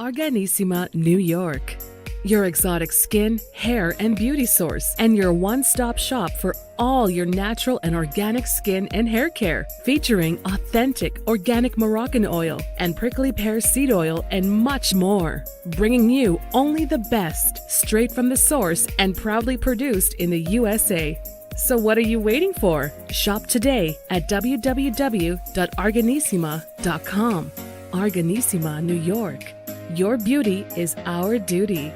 Arganissima, New York. Your exotic skin, hair, and beauty source, and your one-stop shop for all your natural and organic skin and hair care, featuring authentic organic Moroccan oil and prickly pear seed oil and much more. Bringing you only the best, straight from the source and proudly produced in the USA. So what are you waiting for? Shop today at www.arganissima.com. Arganissima, New York. Your beauty is our duty.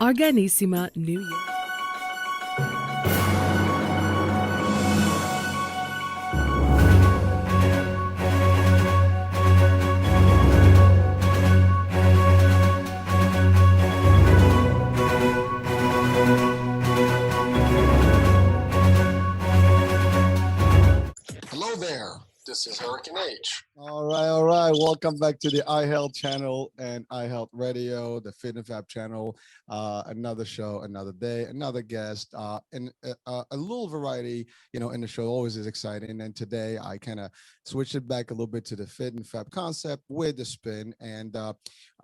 Arganissima, New York. Hello there. This is Hurricane H. All right. Welcome back to the iHealth channel and iHealth Radio, the Fit and Fab channel. Another show, another day, another guest, and a little variety, in the show always is exciting. And today I kind of switched it back a little bit to the Fit and Fab concept with the spin. And I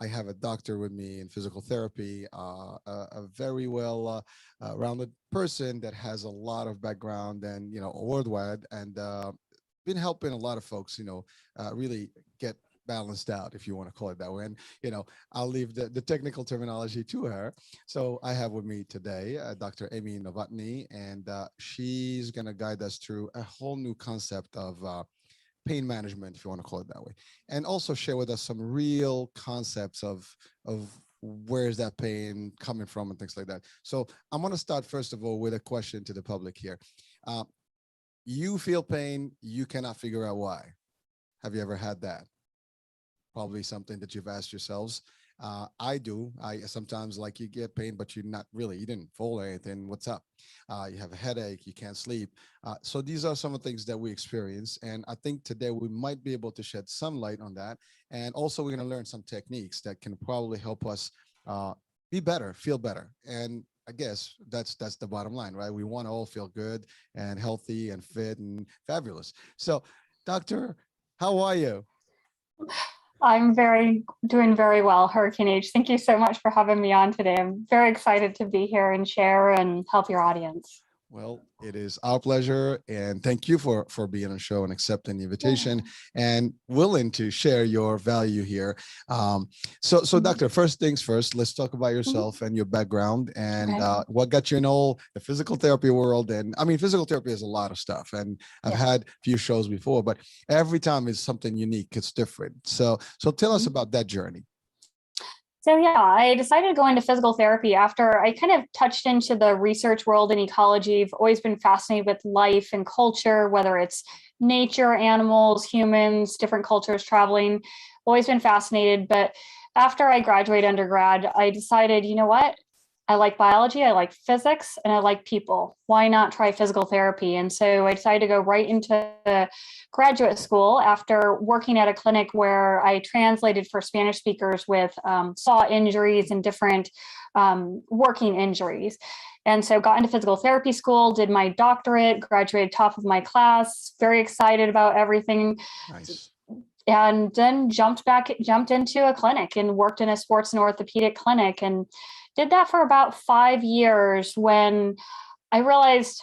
have a doctor with me in physical therapy, a very well rounded person that has a lot of background and, worldwide, and been helping a lot of folks, really get balanced out, if you want to call it that way. And, I'll leave the technical terminology to her. So I have with me today, Dr. Amy Novotny, and she's going to guide us through a whole new concept of pain management, if you want to call it that way, and also share with us some real concepts of where's that pain coming from and things like that. So I'm going to start, first of all, with a question to the public here. You feel pain, you cannot figure out why. Have you ever had that? Probably something that you've asked yourselves. I do. I sometimes, like, you get pain, but you didn't fall or anything. What's up? You have a headache, you can't sleep. So these are some of the things that we experience. And I think today we might be able to shed some light on that. And also we're going to learn some techniques that can probably help us be better, feel better. And I guess that's the bottom line, right? We want to all feel good and healthy and fit and fabulous. So, Doctor, how are you? I'm doing very well, Hurricane H. Thank you so much for having me on today. I'm very excited to be here and share and help your audience. Well, it is our pleasure, and thank you for being on the show and accepting the invitation and willing to share your value here. So Doctor, first things first, let's talk about yourself and your background and what got you in all the physical therapy world. And I mean, physical therapy is a lot of stuff, and I've had a few shows before, but every time it's something unique, it's different. So tell us about that journey. So I decided to go into physical therapy after I kind of touched into the research world and ecology. I've always been fascinated with life and culture, whether it's nature, animals, humans, different cultures, traveling, always been fascinated. But after I graduated undergrad, I decided, you know what? I like biology, I like physics, and I like people. Why not try physical therapy? And so I decided to go right into graduate school after working at a clinic where I translated for Spanish speakers with saw injuries and different working injuries. And so got into physical therapy school, did my doctorate, graduated top of my class, very excited about everything. Nice. And then jumped into a clinic and worked in a sports and orthopedic clinic, and did that for about 5 years when I realized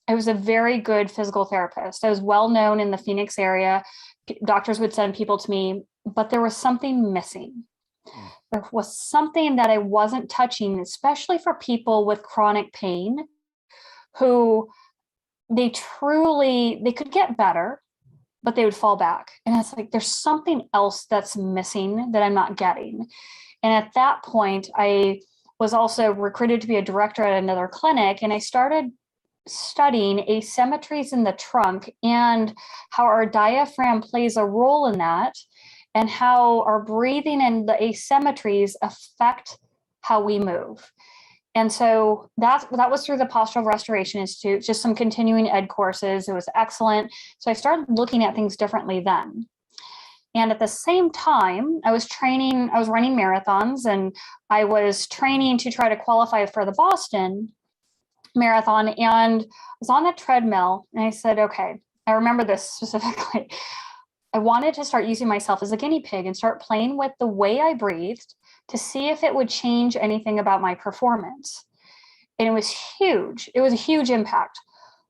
I was a very good physical therapist. I was well known in the Phoenix area. Doctors would send people to me, but there was something missing. There was something that I wasn't touching, especially for people with chronic pain who they could get better, but they would fall back. And it's like, there's something else that's missing that I'm not getting. And at that point, I was also recruited to be a director at another clinic, and I started studying asymmetries in the trunk and how our diaphragm plays a role in that, and how our breathing and the asymmetries affect how we move. And so that was through the Postural Restoration Institute, just some continuing ed courses. It was excellent. So I started looking at things differently then. And at the same time, I was running marathons, and I was training to try to qualify for the Boston Marathon. And I was on the treadmill, and I said, okay, I remember this specifically. I wanted to start using myself as a guinea pig and start playing with the way I breathed to see if it would change anything about my performance. And it was huge. It was a huge impact.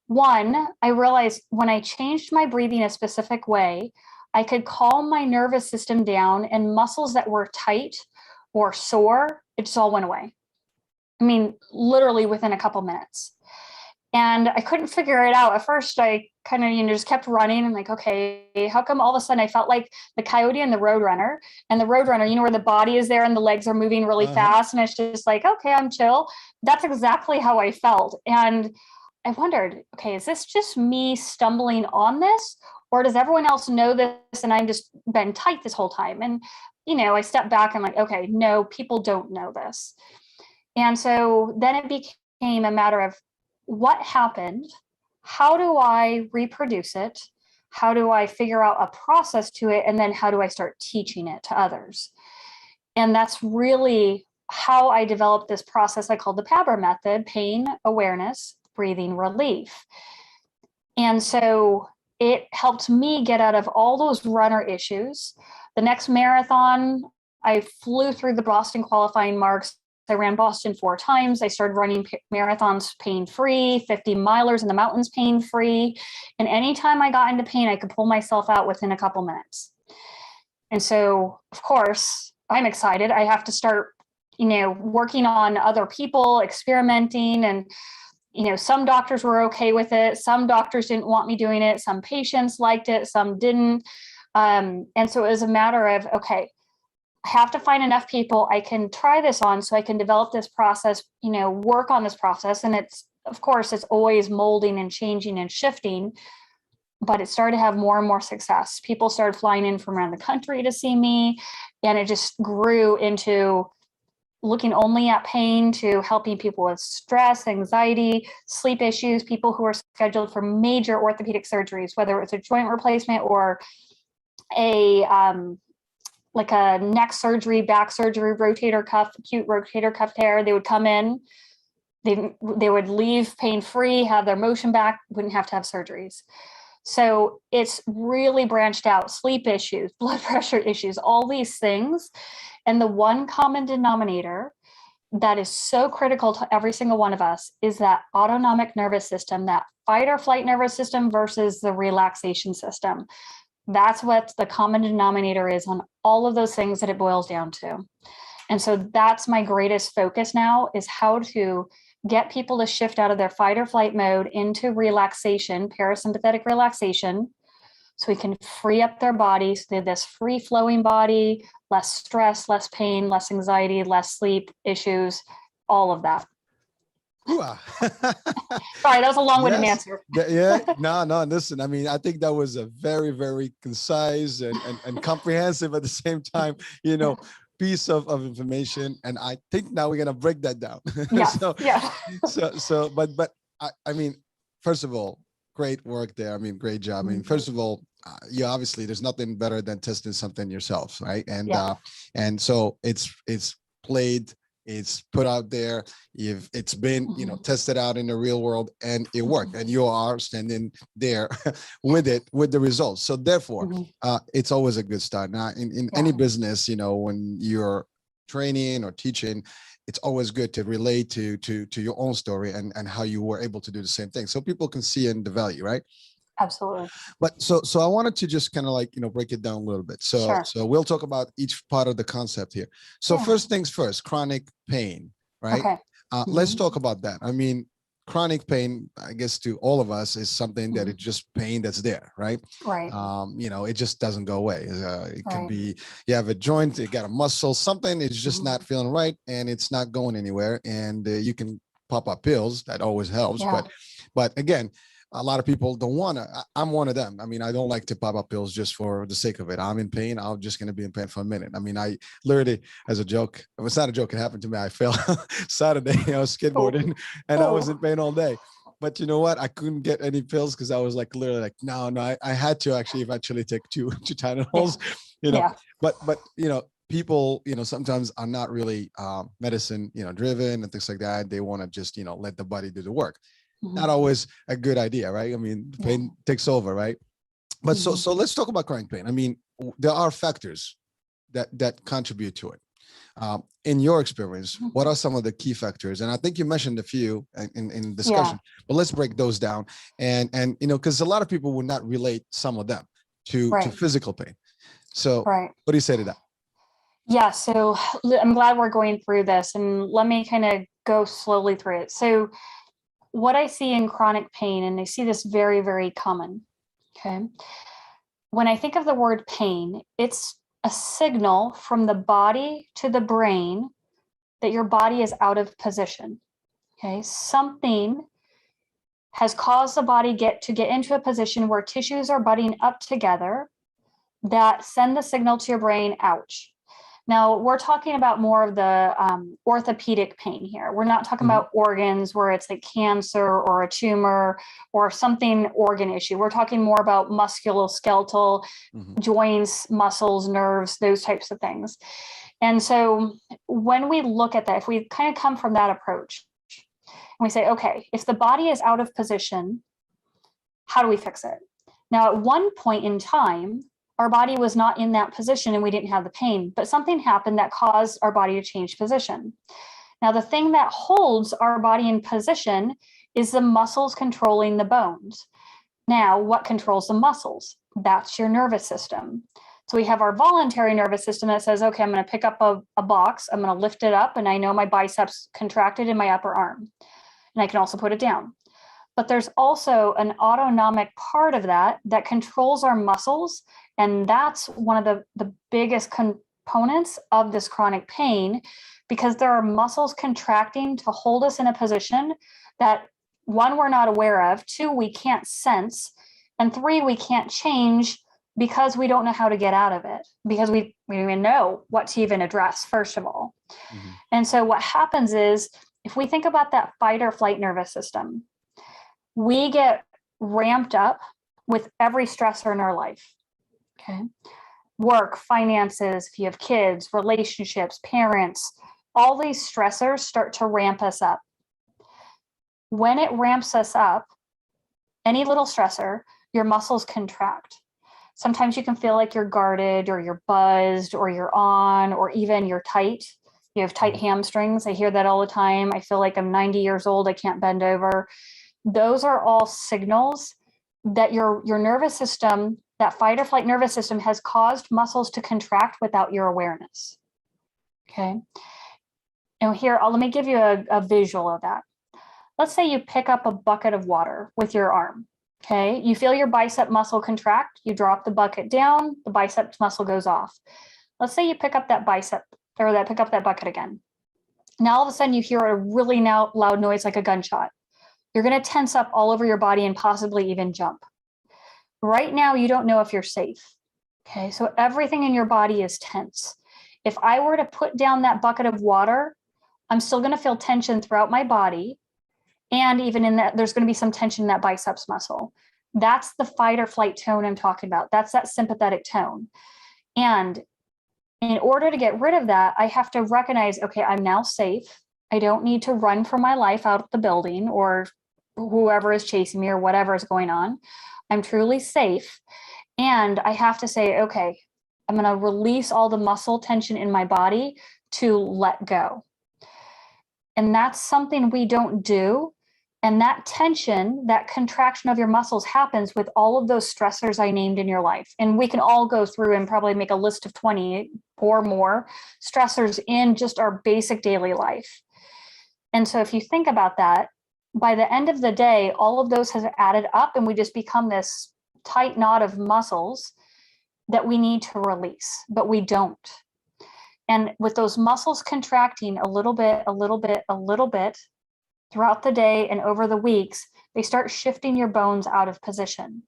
One, I realized when I changed my breathing a specific way, I could calm my nervous system down, and muscles that were tight or sore, it just all went away. I mean, literally within a couple minutes. And I couldn't figure it out. At first, I kind of, just kept running and like, okay, how come all of a sudden I felt like the coyote and the roadrunner? And the roadrunner, where the body is there and the legs are moving really fast. And it's just like, okay, I'm chill. That's exactly how I felt. And I wondered, okay, is this just me stumbling on this? Or does everyone else know this and I've just been tight this whole time? And, I stepped back and like, okay, no, people don't know this. And so then it became a matter of what happened? How do I reproduce it? How do I figure out a process to it? And then how do I start teaching it to others? And that's really how I developed this process I called the PABR method, pain, awareness, breathing, relief. And so it helped me get out of all those runner issues. The next marathon, I flew through the Boston qualifying marks. I ran Boston 4 times. I started running marathons pain-free, 50 milers in the mountains pain-free. And anytime I got into pain, I could pull myself out within a couple minutes. And so, of course, I'm excited. I have to start, working on other people, experimenting. And, some doctors were okay with it. Some doctors didn't want me doing it. Some patients liked it. Some didn't. And so it was a matter of, okay, I have to find enough people I can try this on so I can develop this process, work on this process. And it's always molding and changing and shifting, but it started to have more and more success. People started flying in from around the country to see me, and it just grew into looking only at pain to helping people with stress, anxiety, sleep issues, people who are scheduled for major orthopedic surgeries, whether it's a joint replacement or a like a neck surgery, back surgery, rotator cuff, acute rotator cuff tear. They would come in, they would leave pain-free, have their motion back, wouldn't have to have surgeries. So it's really branched out, sleep issues, blood pressure issues, all these things. And the one common denominator that is so critical to every single one of us is that autonomic nervous system, that fight or flight nervous system versus the relaxation system. That's what the common denominator is on all of those things that it boils down to. And so that's my greatest focus now, is how to get people to shift out of their fight or flight mode into relaxation, parasympathetic relaxation, so we can free up their body. So they have this free flowing body, less stress, less pain, less anxiety, less sleep issues, all of that. Sorry, that was a long-winded answer. No, listen, I mean, I think that was a very, very concise and comprehensive at the same time, piece of information. And I think now we're going to break that down. But I mean, first of all, great work there. I mean, great job. I mean, first of all, you obviously, there's nothing better than testing something yourself, right? And so it's played, it's put out there, it's been tested out in the real world, and it worked, and you are standing there with the results. So therefore it's always a good start. Now in any business, when you're training or teaching, it's always good to relate to your own story and how you were able to do the same thing, so people can see in the value, right? Absolutely. But so I wanted to just kind of break it down a little bit. So we'll talk about each part of the concept here. So first things first, chronic pain, right? Okay. Let's talk about that. I mean, chronic pain, I guess to all of us, is something that it's just pain that's there, right? Right. It just doesn't go away. It can be, you have a joint, you got a muscle, something is just not feeling right, and it's not going anywhere. And you can pop up pills, that always helps. But again, a lot of people don't want to. I'm one of them. I mean, I don't like to pop up pills just for the sake of it. I'm in pain. I'm just going to be in pain for a minute. I mean, I literally, as a joke, it's not a joke, it happened to me. I fell Saturday, I was skateboarding and I was in pain all day. But you know what? I couldn't get any pills because I was like, literally like, no, I had to actually eventually take two Tylenols, but people, sometimes are not really medicine, driven and things like that. They want to just, let the body do the work. Not always a good idea, right? I mean, pain takes over, right? But so let's talk about chronic pain. I mean, there are factors that contribute to it. In your experience, what are some of the key factors? And I think you mentioned a few in discussion, but let's break those down. And because a lot of people would not relate some of them to physical pain. So what do you say to that? Yeah, so I'm glad we're going through this, and let me kind of go slowly through it. So what I see in chronic pain, and I see this very, very common, okay? When I think of the word pain, it's a signal from the body to the brain that your body is out of position, okay? Something has caused the body to get into a position where tissues are butting up together that send the signal to your brain, ouch. Now, we're talking about more of the orthopedic pain here. We're not talking about organs where it's like cancer or a tumor or something organ issue. We're talking more about musculoskeletal, joints, muscles, nerves, those types of things. And so when we look at that, if we kind of come from that approach and we say, okay, if the body is out of position, how do we fix it? Now, at one point in time, our body was not in that position and we didn't have the pain, but something happened that caused our body to change position. Now, the thing that holds our body in position is the muscles controlling the bones. Now, what controls the muscles? That's your nervous system. So we have our voluntary nervous system that says, okay, I'm going to pick up a box, I'm going to lift it up, and I know my biceps contracted in my upper arm. And I can also put it down. But there's also an autonomic part of that controls our muscles. And that's one of the biggest components of this chronic pain, because there are muscles contracting to hold us in a position that, one, we're not aware of, two, we can't sense, and three, we can't change because we don't know how to get out of it, because we don't even know what to even address, first of all. And so what happens is, if we think about that fight or flight nervous system, we get ramped up with every stressor in our life. Okay. Work, finances, if you have kids, relationships, parents, all these stressors start to ramp us up. When it ramps us up, any little stressor, your muscles contract. Sometimes you can feel like you're guarded or you're buzzed or you're on, or even you're tight. You have tight hamstrings. I hear that all the time. I feel like I'm 90 years old. I can't bend over. Those are all signals that your nervous system, that fight or flight nervous system, has caused muscles to contract without your awareness. Okay. And here, let me give you a visual of that. Let's say you pick up a bucket of water with your arm. Okay. You feel your bicep muscle contract. You drop the bucket down, the bicep muscle goes off. Let's say you pick up that pick up that bucket again. Now, all of a sudden you hear a really loud noise like a gunshot. You're going to tense up all over your body and possibly even jump. Right now, you don't know if you're safe. Okay, so everything in your body is tense. If I were to put down that bucket of water, I'm still going to feel tension throughout my body. And even in that, there's going to be some tension in that biceps muscle. That's the fight or flight tone I'm talking about. That's that sympathetic tone. And in order to get rid of that, I have to recognize, okay, I'm now safe. I don't need to run for my life out of the building or whoever is chasing me or whatever is going on. I'm truly safe. And I have to say, okay, I'm going to release all the muscle tension in my body to let go. And that's something we don't do. And that tension, that contraction of your muscles happens with all of those stressors I named in your life. And we can all go through and probably make a list of 20 or more stressors in just our basic daily life. And so if you think about that, by the end of the day, all of those have added up and we just become this tight knot of muscles that we need to release, but we don't. And with those muscles contracting a little bit throughout the day and over the weeks, they start shifting your bones out of position.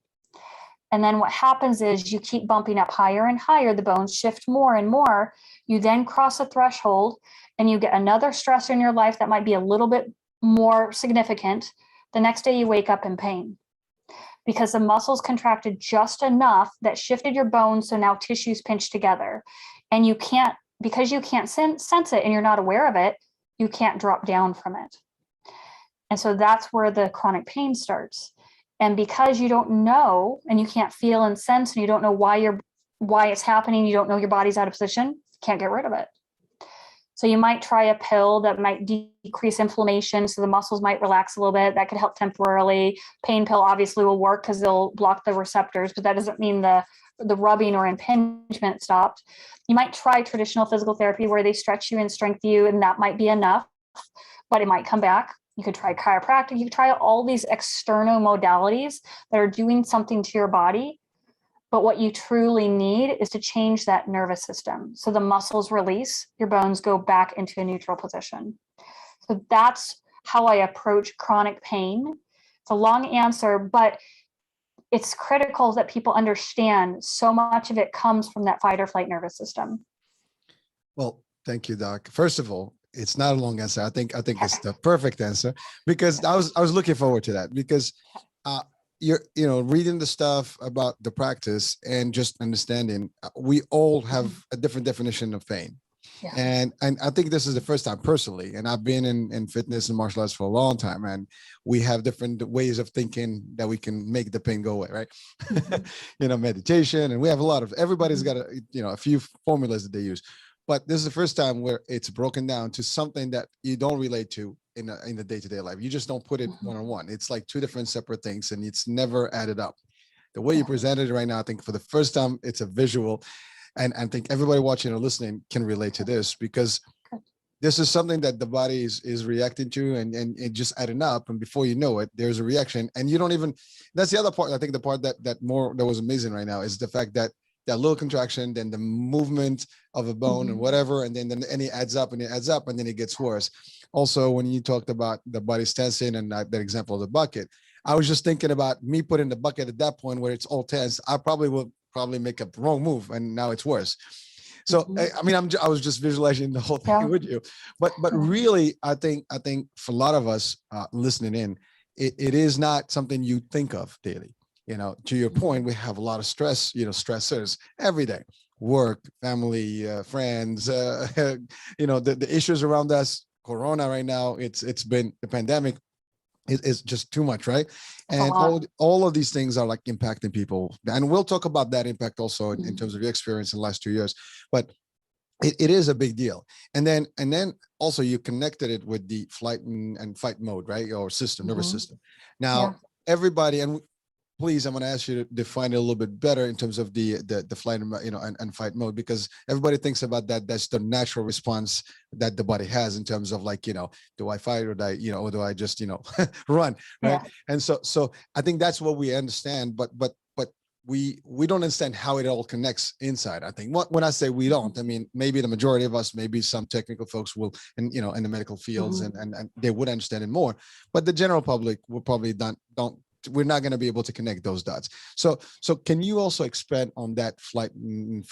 And then what happens is you keep bumping up higher and higher, the bones shift more and more. You then cross a threshold and you get another stressor in your life that might be a little bit more significant. The next day you wake up in pain because the muscles contracted just enough that shifted your bones. So now tissues pinch together and you can't, because you can't sense it and you're not aware of it, you can't drop down from it. And so that's where the chronic pain starts. And because you don't know, and you can't feel and sense, and you don't know why it's happening, you don't know your body's out of position, you can't get rid of it. So you might try a pill that might decrease inflammation, so the muscles might relax a little bit. That could help temporarily. Pain pill obviously will work because they'll block the receptors, but that doesn't mean the rubbing or impingement stopped. You might try traditional physical therapy where they stretch you and strengthen you, and that might be enough, but it might come back. You could try chiropractic. You could try all these external modalities that are doing something to your body. But what you truly need is to change that nervous system. So the muscles release, your bones go back into a neutral position. So that's how I approach chronic pain. It's a long answer, but it's critical that people understand so much of it comes from that fight or flight nervous system. Well, thank you, Doc. First of all, it's not a long answer. I think it's the perfect answer, because I was looking forward to that, because you're reading the stuff about the practice and just understanding we all have a different definition of pain. Yeah. And I think this is the first time personally, and I've been in fitness and martial arts for a long time, and we have different ways of thinking that we can make the pain go away, right? Meditation, and we have everybody's got a few formulas that they use. But this is the first time where it's broken down to something that you don't relate to in the day-to-day life. You just don't put it one-on-one. It's like two different separate things, and it's never added up. The way you presented it right now, I think for the first time, it's a visual. And I think everybody watching or listening can relate to this, because this is something that the body is reacting to, and it just adding up. And before you know it, there's a reaction. And you don't even, that's the other part. I think the part that was amazing right now is the fact that little contraction, then the movement of a bone and whatever, and then it adds up and it adds up, and then it gets worse. Also, when you talked about the body tensing and that example of the bucket, I was just thinking about me putting the bucket at that point where it's all tense. I probably will make a wrong move, and now it's worse. So I was just visualizing the whole thing with you, but really, I think for a lot of us listening in, it is not something you think of daily. To your point, we have a lot of stress, stressors every day, work, family, friends, the issues around us, Corona right now, it's been the pandemic. It's just too much, right? And all of these things are like impacting people. And we'll talk about that impact also in terms of your experience in the last 2 years. But it is a big deal. And then also you connected it with the flight and fight mode, right? Or system, nervous system. Now, everybody, and please, I'm going to ask you to define it a little bit better in terms of the flight and fight mode, because everybody thinks about that. That's the natural response that the body has in terms of like, do I fight or do I just, run, right? Yeah. And so I think that's what we understand, but we don't understand how it all connects inside. I think when I say we don't, I mean, maybe the majority of us, maybe some technical folks will, in the medical fields and they would understand it more, but the general public will probably we're not going to be able to connect those dots. So can you also expand on that fight and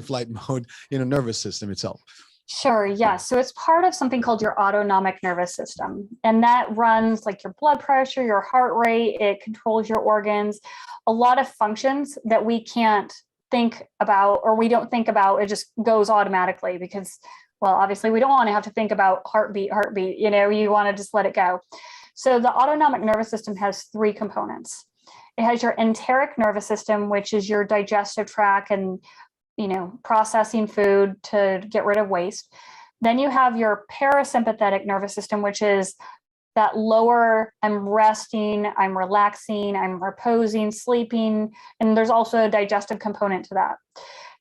flight mode in a nervous system itself? Sure. Yeah. So it's part of something called your autonomic nervous system. And that runs like your blood pressure, your heart rate, it controls your organs, a lot of functions that we can't think about, or we don't think about. It just goes automatically because, well, obviously we don't want to have to think about heartbeat, you want to just let it go. So the autonomic nervous system has three components. It has your enteric nervous system, which is your digestive tract and, processing food to get rid of waste. Then you have your parasympathetic nervous system, which is that lower, I'm resting, I'm relaxing, I'm reposing, sleeping. And there's also a digestive component to that.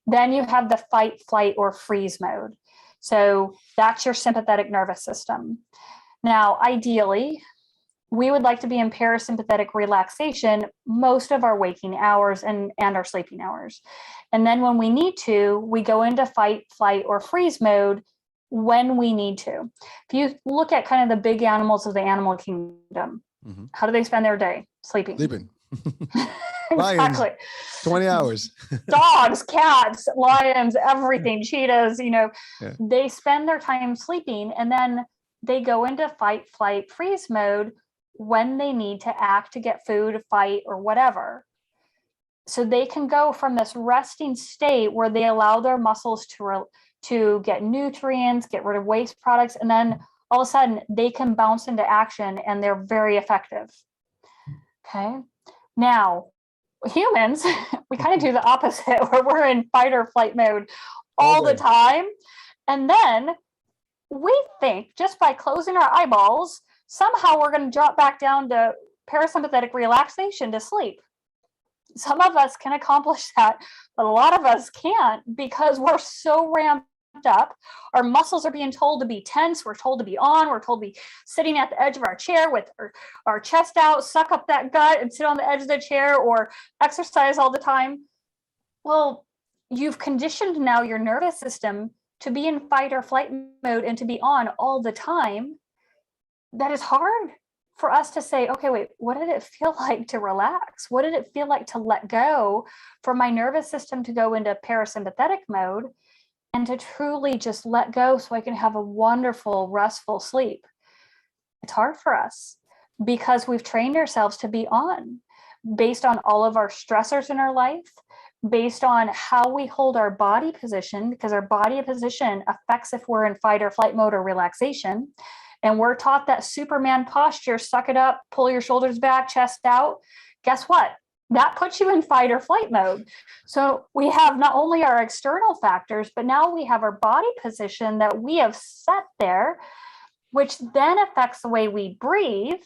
Then you have the fight, flight, or freeze mode. So that's your sympathetic nervous system. Now, ideally, we would like to be in parasympathetic relaxation most of our waking hours and our sleeping hours. And then when we need to, we go into fight, flight, or freeze mode when we need to. If you look at kind of the big animals of the animal kingdom, how do they spend their day? Sleeping. Lions, 20 hours. Dogs, cats, lions, everything, cheetahs, they spend their time sleeping, and then they go into fight, flight, freeze mode when they need to act to get food, fight, or whatever. So they can go from this resting state where they allow their muscles to get nutrients, get rid of waste products, and then all of a sudden they can bounce into action and they're very effective. Okay. Now, humans, we kind of do the opposite where we're in fight or flight mode all the time. And then we think just by closing our eyeballs, somehow we're going to drop back down to parasympathetic relaxation to sleep. Some of us can accomplish that, but a lot of us can't because we're so ramped up. Our muscles are being told to be tense. We're told to be on. We're told to be sitting at the edge of our chair with our chest out, suck up that gut and sit on the edge of the chair or exercise all the time. Well, you've conditioned now your nervous system to be in fight or flight mode and to be on all the time. That is hard for us to say, okay, wait, what did it feel like to relax? What did it feel like to let go, for my nervous system to go into parasympathetic mode and to truly just let go so I can have a wonderful, restful sleep? It's hard for us because we've trained ourselves to be on based on all of our stressors in our life, based on how we hold our body position, because our body position affects if we're in fight or flight mode or relaxation. And we're taught that Superman posture, suck it up, pull your shoulders back, chest out. Guess what? That puts you in fight or flight mode. So we have not only our external factors, but now we have our body position that we have set there, which then affects the way we breathe.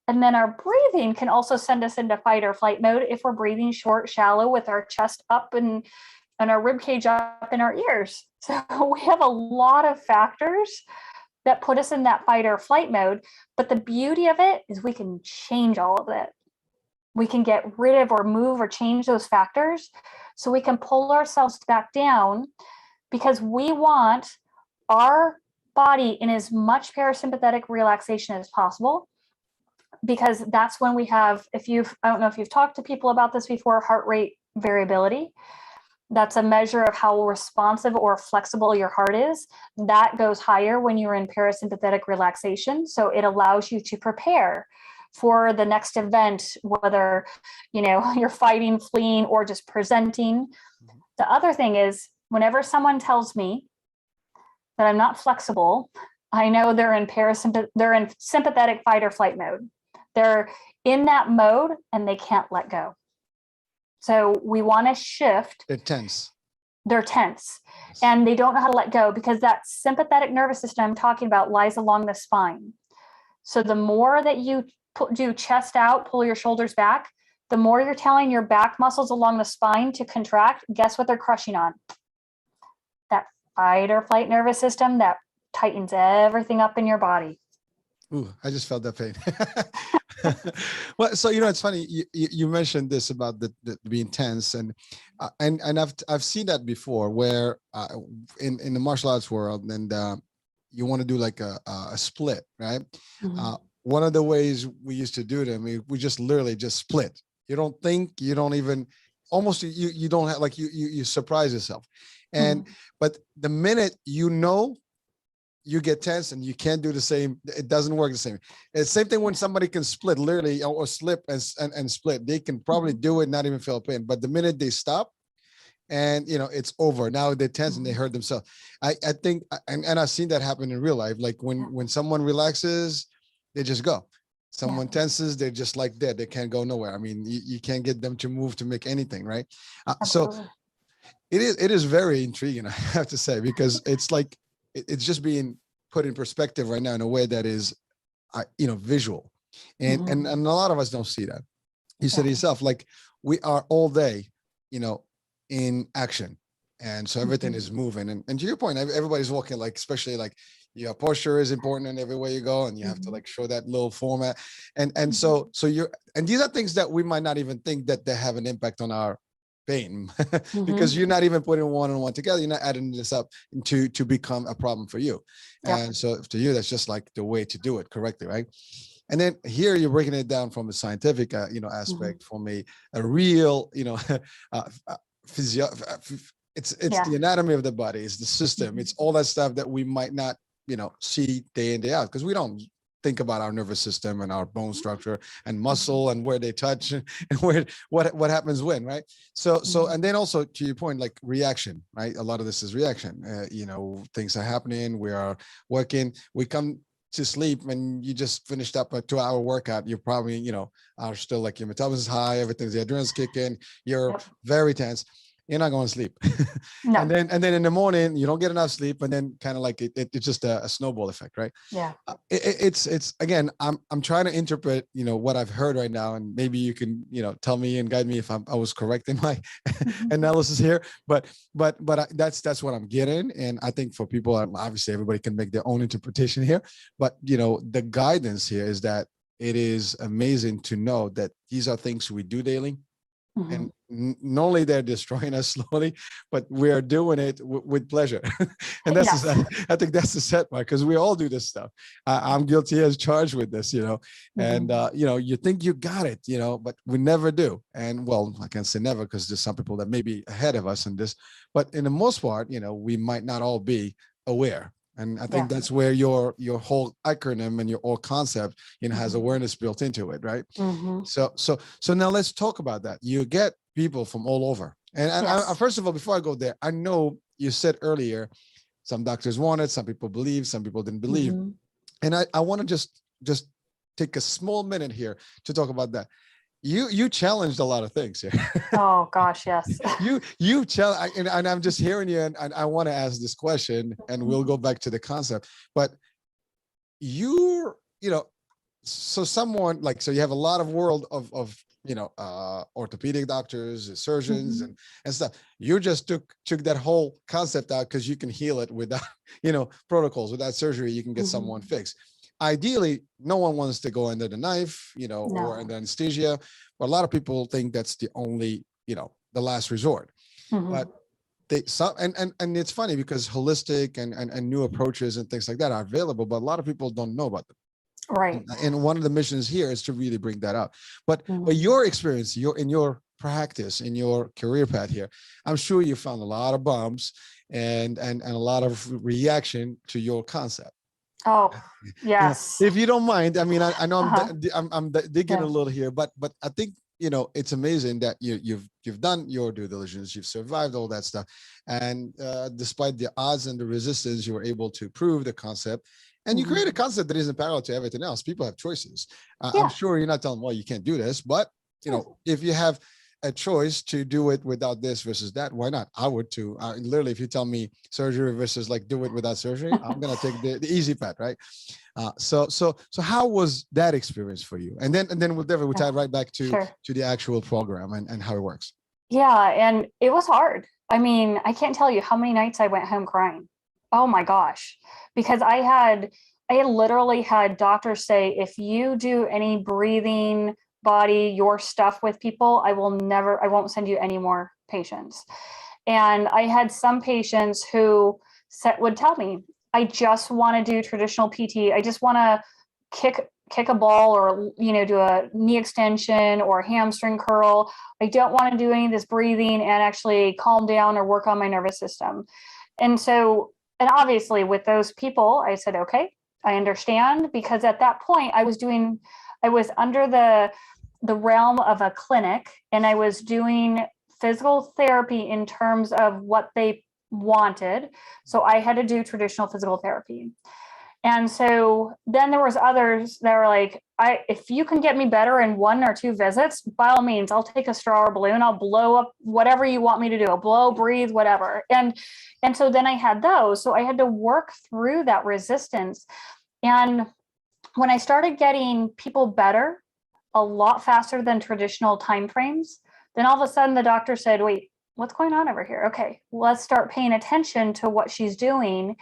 And then our breathing can also send us into fight or flight mode if we're breathing short, shallow with our chest up and our rib cage up in our ears. So we have a lot of factors that put us in that fight or flight mode. But the beauty of it is we can change all of it. We can get rid of or move or change those factors so we can pull ourselves back down, because we want our body in as much parasympathetic relaxation as possible. Because that's when we have, I don't know if you've talked to people about this before, heart rate variability. That's a measure of how responsive or flexible your heart is. That goes higher when you're in parasympathetic relaxation. So it allows you to prepare for the next event, whether you're fighting, fleeing, or just presenting. The other thing is, whenever someone tells me that I'm not flexible, I know they're in sympathetic fight or flight mode. They're in that mode and they can't let go. So we want to shift. They're tense. And they don't know how to let go, because that sympathetic nervous system I'm talking about lies along the spine. So the more that you do chest out, pull your shoulders back, the more you're telling your back muscles along the spine to contract. Guess what they're crushing on? That fight or flight nervous system that tightens everything up in your body. Ooh, I just felt that pain. Well, so it's funny you mentioned this about the being tense, and I've seen that before, where in the martial arts world, and you want to do like a split, right? Mm-hmm. One of the ways we used to do them, we just literally just split. You don't think, you don't even, almost you don't have, like you surprise yourself, and mm-hmm. But the minute you get tense and you can't do the same, it doesn't work the same. It's the same thing when somebody can split literally, or slip and split. They can probably do it, not even feel pain. But the minute they stop, and it's over. Now they're tense and they hurt themselves. I think, and I've seen that happen in real life. Like when someone relaxes, they just go. Someone tenses, they're just like that. They can't go nowhere. I mean, you can't get them to move to make anything, right? So it is very intriguing, I have to say, because it's like, it's just being put in perspective right now in a way that is, visual. And, mm-hmm. and a lot of us don't see that. You said yourself, like, we are all day, in action. And so everything mm-hmm. is moving. And to your point, everybody's walking, like, especially like your posture is important in everywhere you go, and you have mm-hmm. to like show that little format. And mm-hmm. so these are things that we might not even think that they have an impact on our pain mm-hmm. because you're not even putting one and one together. You're not adding this up to become a problem for you. Yeah. And so to you, that's just like the way to do it correctly, right? And then here you're breaking it down from a scientific, aspect, mm-hmm. from a real, it's the anatomy of the body, it's the system, mm-hmm. it's all that stuff that we might not, see day in, day out, because we don't think about our nervous system and our bone structure and muscle and where they touch and what happens when, right? So and then also to your point, like reaction, right? A lot of this is reaction. Things are happening, we are working, we come to sleep and you just finished up a 2-hour workout, you probably, are still like your metabolism is high, everything's, the adrenaline's kicking, you're Yep. very tense. You're not going to sleep. No. And then in the morning, you don't get enough sleep. And then kind of like it's just a snowball effect, right? Yeah. It's again, I'm trying to interpret, what I've heard right now. And maybe you can, tell me and guide me if I was correct in my analysis here. But that's what I'm getting. And I think for people, obviously everybody can make their own interpretation here. But, the guidance here is that it is amazing to know that these are things we do daily. And not only they're destroying us slowly, but we are doing it with pleasure. And that's, Yes. I think that's the set part, because we all do this stuff. I'm guilty as charged with this, and, you think you got it, but we never do. And well, I can't say never, because there's some people that may be ahead of us in this, but in the most part, we might not all be aware. And I think that's where your whole acronym and your whole concept, has awareness built into it, right? So now let's talk about that. You get people from all over. And I, first of all, before I go there, I know you said earlier, some doctors wanted, some people believe, some people didn't believe. And I want to just take a small minute here to talk about that. You challenged a lot of things here. Oh gosh, yes. you challenge, and I'm just hearing you, and I want to ask this question, and we'll go back to the concept. But so someone like, so you have a lot of world of orthopedic doctors, surgeons, and stuff. You just took that whole concept out because you can heal it without protocols, without surgery. You can get someone fixed. Ideally, no one wants to go under the knife, or under anesthesia. But a lot of people think that's the only, the last resort. But and it's funny because holistic and new approaches and things like that are available, but a lot of people don't know about them. Right. And one of the missions here is to really bring that up. But your experience, in your practice, in your career path here, I'm sure you found a lot of bumps and a lot of reaction to your concept. Oh, yes. If you don't mind, I mean, I know I'm digging a little here, but I think it's amazing that you've done your due diligence, you've survived all that stuff, and despite the odds and the resistance, you were able to prove the concept, and you create a concept that isn't parallel to everything else. People have choices. I'm sure you're not telling them, well, you can't do this, but if you have a choice to do it without this versus that, why not? I would too. Literally, if you tell me surgery versus like do it without surgery, I'm gonna take the easy path, right? So how was that experience for you? And then we'll tie right back to the actual program and how it works. Yeah, and it was hard. I mean, I can't tell you how many nights I went home crying. Oh my gosh, because I had literally had doctors say, if you do any breathing, body, your stuff with people, I won't send you any more patients. And I had some patients who would tell me, I just want to do traditional PT. I just want to kick a ball or, do a knee extension or a hamstring curl. I don't want to do any of this breathing and actually calm down or work on my nervous system. And obviously with those people, I said, okay, I understand, because at that point I was under the realm of a clinic, and I was doing physical therapy in terms of what they wanted. So I had to do traditional physical therapy. And so then there was others that were like, if you can get me better in 1 or 2 visits, by all means, I'll take a straw or balloon. I'll blow up whatever you want me to do. I'll blow, breathe, whatever. And so then I had those. So I had to work through that resistance. And when I started getting people better a lot faster than traditional timeframes, then all of a sudden the doctor said, wait, what's going on over here? Okay, let's start paying attention to what she's doing.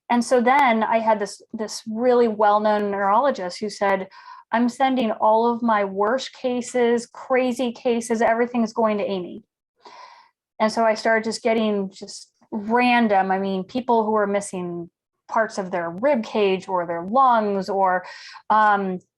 And so then I had this really well-known neurologist who said, I'm sending all of my worst cases, crazy cases, everything's going to Amy. And so I started just getting random, people who are missing parts of their rib cage or their lungs, or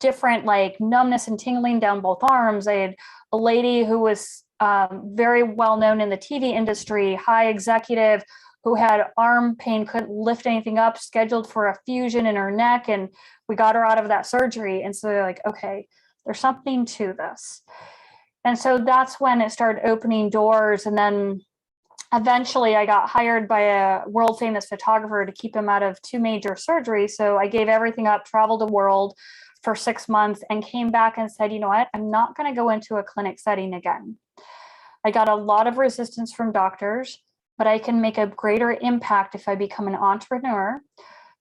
different like numbness and tingling down both arms. I had a lady who was very well known in the TV industry, high executive, who had arm pain, couldn't lift anything up, scheduled for a fusion in her neck, and we got her out of that surgery. And so they're like, okay, there's something to this. And so that's when it started opening doors. And then eventually I got hired by a world famous photographer to keep him out of 2 major surgeries. So I gave everything up, traveled the world for 6 months, and came back and said, you know what, I'm not going to go into a clinic setting again. I got a lot of resistance from doctors, but I can make a greater impact if I become an entrepreneur,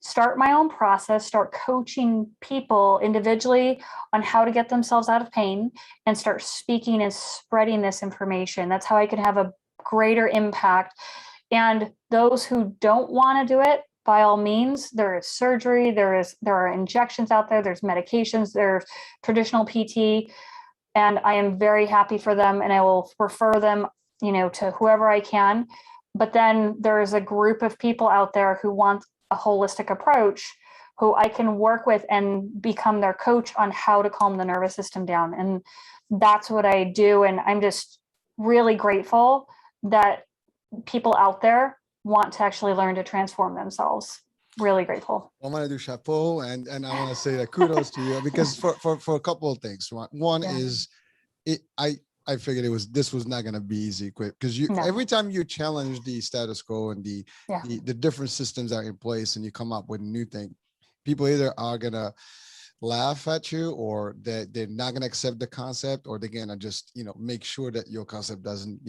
start my own process, start coaching people individually on how to get themselves out of pain, and start speaking and spreading this information. That's how I can have a greater impact. And those who don't want to do it, by all means, there is surgery, there are injections out there, there's medications, there's traditional PT, and I am very happy for them, and I will refer them, to whoever I can. But then there is a group of people out there who want a holistic approach, who I can work with and become their coach on how to calm the nervous system down. And that's what I do. And I'm just really grateful that people out there want to actually learn to transform themselves. Really grateful. I want to do chapeau, and I want to say that kudos to you, because for a couple of things. One is I figured this was not going to be easy quick, because every time you challenge the status quo and the different systems that are in place, and you come up with a new thing, people either are going to laugh at you, or they're not going to accept the concept, or they're going to just make sure that your concept doesn't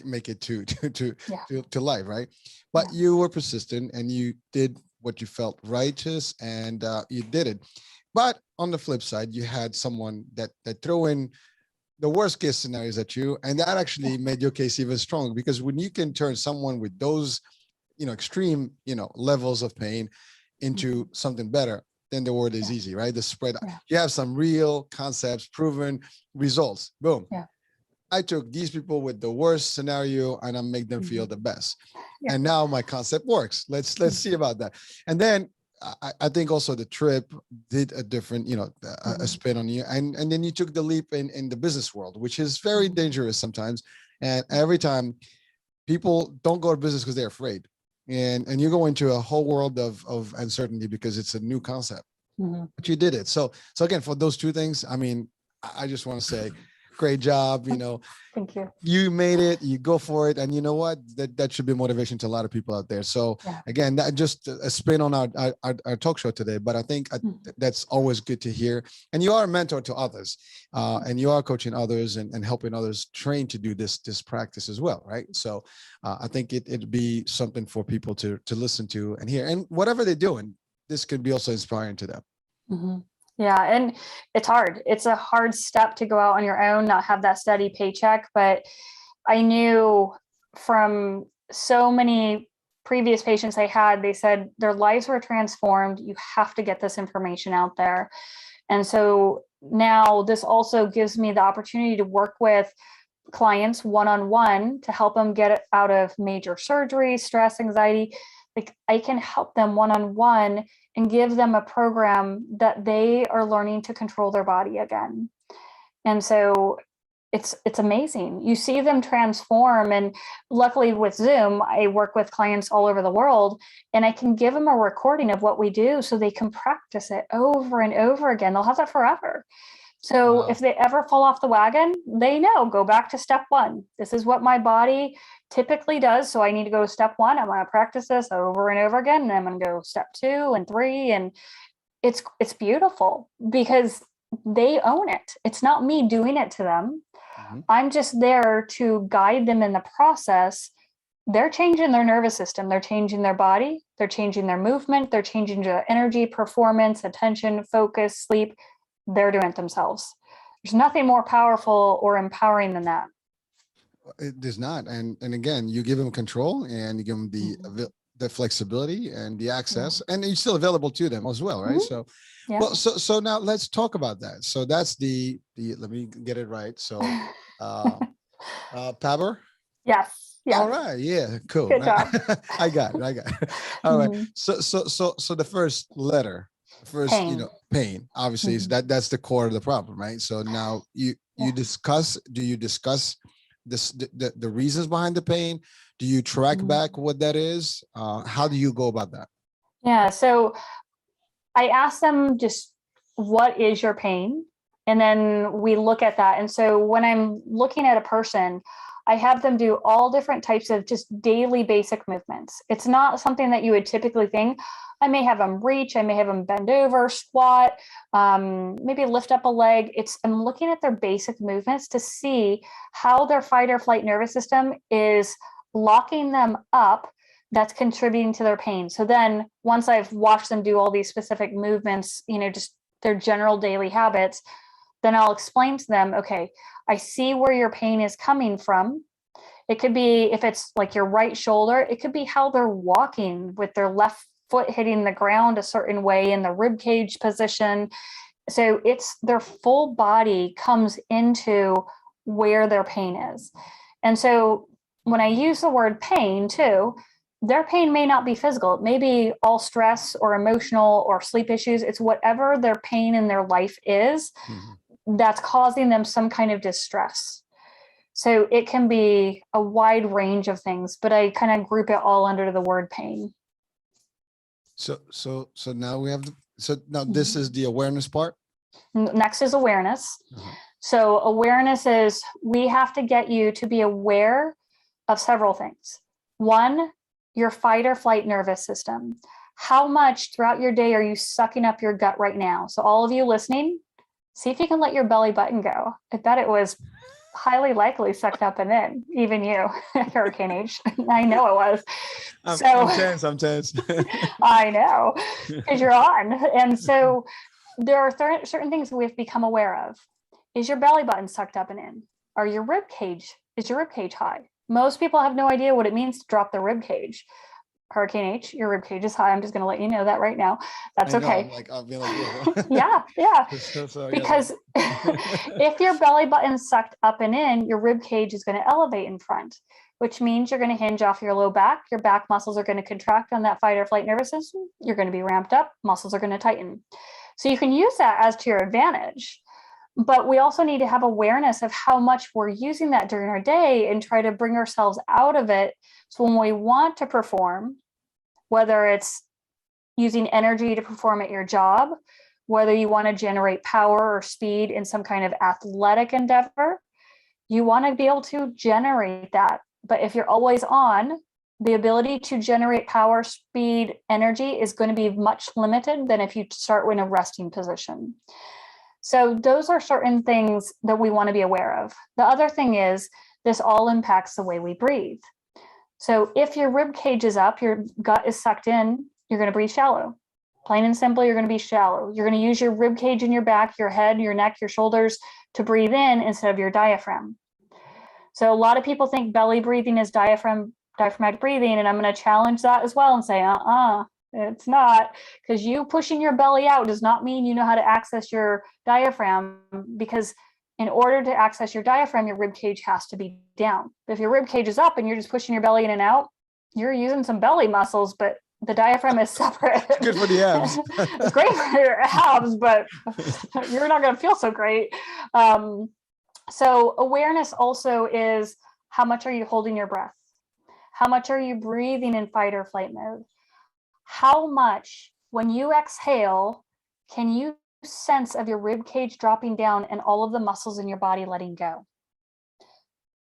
make it to life, right? But you were persistent, and you did what you felt righteous, and you did it. But on the flip side, you had someone that threw in the worst case scenarios at you, and that actually made your case even stronger, because when you can turn someone with those extreme levels of pain into something better, then the word is easy, right? The spread. You have some real concepts, proven results. Boom. I took these people with the worst scenario, and I make them feel the best. And now my concept works. Let's see about that. And then I think also the trip did a different, a spin on you. And then you took the leap in the business world, which is very dangerous sometimes. And every time, people don't go to business because they're afraid. And you go into a whole world of uncertainty because it's a new concept. But you did it. So again, for those two things, I mean, I just want to say, great job. Thank you. You made it, you go for it. And you know what, that should be motivation to a lot of people out there. So again, that just a spin on our talk show today, but I think that's always good to hear. And you are a mentor to others, and you are coaching others and helping others train to do this practice as well, right? So I think it'd be something for people to listen to and hear, and whatever they're doing, this could be also inspiring to them. Yeah. And it's hard. It's a hard step to go out on your own, not have that steady paycheck. But I knew from so many previous patients I had, they said their lives were transformed. You have to get this information out there. And so now this also gives me the opportunity to work with clients one-on-one to help them get out of major surgery, stress, anxiety. Like, I can help them one-on-one and give them a program that they are learning to control their body again. And so it's amazing. You see them transform. And luckily with Zoom, I work with clients all over the world, and I can give them a recording of what we do so they can practice it over and over again. They'll have that forever. So if they ever fall off the wagon, they know, go back to step one. This is what my body typically does. So I need to go to step one. I'm going to practice this over and over again. And I'm going to go step 2 and 3. And it's beautiful because they own it. It's not me doing it to them. I'm just there to guide them in the process. They're changing their nervous system. They're changing their body. They're changing their movement. They're changing their energy, performance, attention, focus, sleep. They're doing it themselves. There's nothing more powerful or empowering than that. There's not. And again, you give them control, and you give them the flexibility and the access, and it's still available to them as well, right? So, well, so now let's talk about that. So that's the let me get it right. So, PABR? Yes. Yeah. All right. Yeah. Cool. Good job. I got it. All right. So the first letter. First, Pain. Pain obviously is that's the core of the problem, right? So now do you discuss the reasons behind the pain? Do you track back what that is? How do you go about that? Yeah. So I ask them just, what is your pain? And then we look at that. And so when I'm looking at a person, I have them do all different types of just daily basic movements. It's not something that you would typically think. I may have them reach, I may have them bend over, squat, maybe lift up a leg. I'm looking at their basic movements to see how their fight or flight nervous system is locking them up, that's contributing to their pain. So then once I've watched them do all these specific movements, just their general daily habits, then I'll explain to them, okay, I see where your pain is coming from. It could be, if it's like your right shoulder, it could be how they're walking with their left foot hitting the ground a certain way in the rib cage position. So it's their full body comes into where their pain is. And so when I use the word pain too, their pain may not be physical. It may be all stress or emotional or sleep issues. It's whatever their pain in their life is that's causing them some kind of distress. So it can be a wide range of things, but I kind of group it all under the word pain. So now we have, this is the awareness part. Next is awareness. So awareness is, we have to get you to be aware of several things. One, your fight or flight nervous system. How much throughout your day are you sucking up your gut right now? So all of you listening, see if you can let your belly button go. I bet it was highly likely sucked up and in, even you, Hurricane H. I know it was. I'm tense. I know, because you're on. And so there are certain things we have to become aware of. Is your belly button sucked up and in? Is your rib cage high? Most people have no idea what it means to drop the rib cage. Hurricane H, your rib cage is high. I'm just going to let you know that right now. That's okay. I'll be like, yeah. Because yeah. if your belly button's sucked up and in, your rib cage is going to elevate in front, which means you're going to hinge off your low back. Your back muscles are going to contract on that fight or flight nervous system. You're going to be ramped up. Muscles are going to tighten. So you can use that as to your advantage. But we also need to have awareness of how much we're using that during our day and try to bring ourselves out of it. So when we want to perform, whether it's using energy to perform at your job, whether you want to generate power or speed in some kind of athletic endeavor, you want to be able to generate that. But if you're always on, the ability to generate power, speed, energy is going to be much limited than if you start in a resting position. So those are certain things that we want to be aware of. The other thing is, this all impacts the way we breathe. So if your rib cage is up, your gut is sucked in, you're going to breathe shallow. Plain and simple, you're going to be shallow. You're going to use your rib cage in your back, your head, your neck, your shoulders to breathe in instead of your diaphragm. So a lot of people think belly breathing is diaphragmatic breathing, and I'm going to challenge that as well and say, it's not, because you pushing your belly out does not mean you know how to access your diaphragm, because in order to access your diaphragm, your rib cage has to be down. If your rib cage is up and you're just pushing your belly in and out, you're using some belly muscles, but the diaphragm is separate. It's good for the abs. It's great for your abs, but you're not going to feel so great. So awareness also is, how much are you holding your breath? How much are you breathing in fight or flight mode? How much, when you exhale, can you sense of your rib cage dropping down and all of the muscles in your body letting go?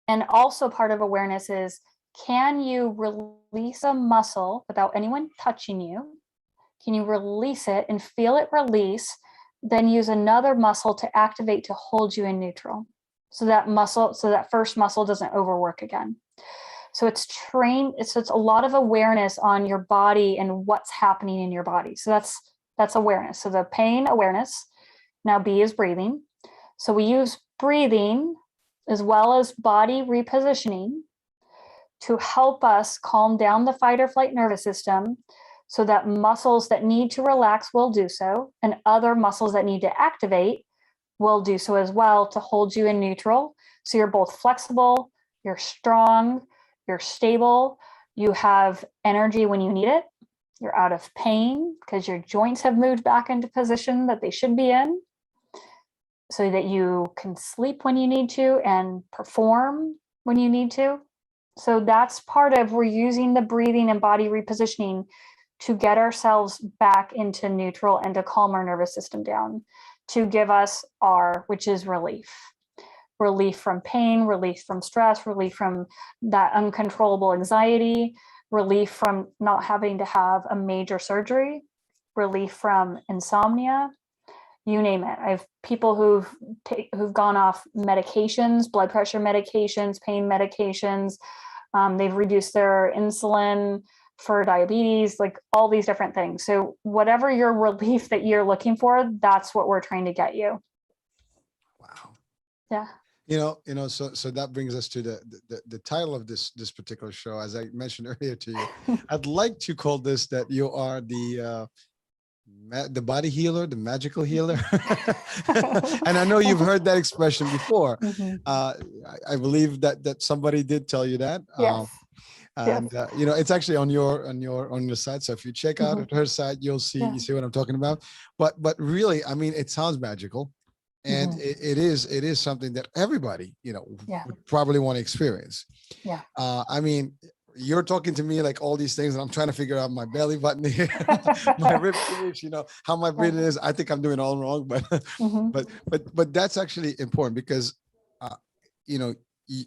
And also part of awareness is, can you release a muscle without anyone touching you? Can you release it and feel it release, then use another muscle to activate to hold you in neutral? So that first muscle doesn't overwork again. So it's a lot of awareness on your body and what's happening in your body. So that's awareness. So the pain awareness. Now B is breathing. So we use breathing as well as body repositioning to help us calm down the fight or flight nervous system, so that muscles that need to relax will do so, and other muscles that need to activate will do so as well, to hold you in neutral. So you're both flexible, you're strong, you're stable, you have energy when you need it, you're out of pain because your joints have moved back into position that they should be in, so that you can sleep when you need to and perform when you need to. So that's part of, we're using the breathing and body repositioning to get ourselves back into neutral and to calm our nervous system down, to give us R, which is relief. relief from pain, relief from stress, relief from that uncontrollable anxiety, relief from not having to have a major surgery, relief from insomnia, you name it. I have people who've gone off medications, blood pressure medications, pain medications. They've reduced their insulin for diabetes, like all these different things. So whatever your relief that you're looking for, that's what we're trying to get you. Wow. Yeah. So that brings us to the title of this particular show. As I mentioned earlier to you, I'd like to call this that you are the body healer, the magical healer. And I know you've heard that expression before. Mm-hmm. I believe that somebody did tell you that. Yes. And it's actually on your site. So if you check out her site, you'll see Yeah. you see what I'm talking about. But really, I mean, it sounds magical, and it is something that everybody would probably want to experience. Yeah. I mean, you're talking to me like all these things, and I'm trying to figure out my belly button here, my rib cage, how my breathing is. I think I'm doing all wrong, but that's actually important because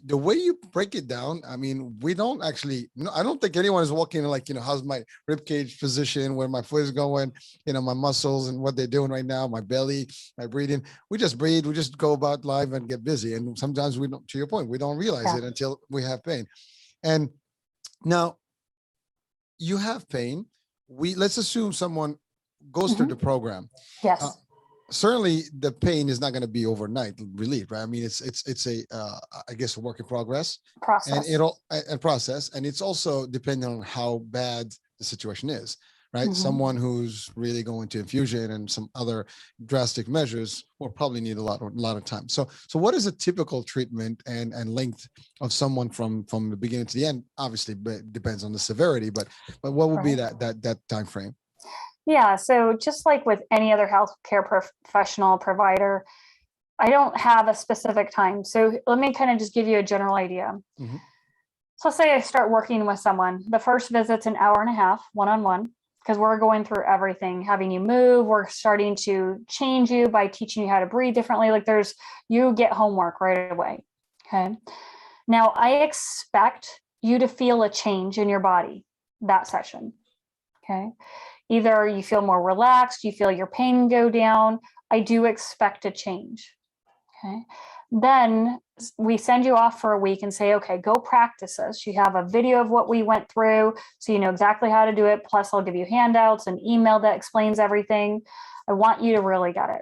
the way you break it down, I mean, we don't actually, I don't think anyone is walking like, how's my rib cage position, where my foot is going, my muscles and what they're doing right now, my belly, my breathing. We just breathe, we just go about life and get busy. And sometimes we don't, to your point, we don't realize it until we have pain. And now you have pain. Let's assume someone goes through the program. Yes. Certainly the pain is not going to be overnight relieved, right? I mean, it's a I guess a work in progress Process. And process. And it's also depending on how bad the situation is, right? Someone who's really going to infusion and some other drastic measures will probably need a lot of time. So what is a typical treatment and length of someone from the beginning to the end? Obviously, it depends on the severity, but what would be that time frame? Yeah. So just like with any other healthcare professional provider, I don't have a specific time. So let me kind of just give you a general idea. So let's say I start working with someone. The first visit's an hour and a half, one-on-one, because we're going through everything, having you move. We're starting to change you by teaching you how to breathe differently. Like you get homework right away. Okay. Now I expect you to feel a change in your body that session. Okay. Either you feel more relaxed, you feel your pain go down. I do expect a change. Okay. Then we send you off for a week and say, okay, go practice this. You have a video of what we went through, so you know exactly how to do it. Plus I'll give you handouts, an email that explains everything. I want you to really get it.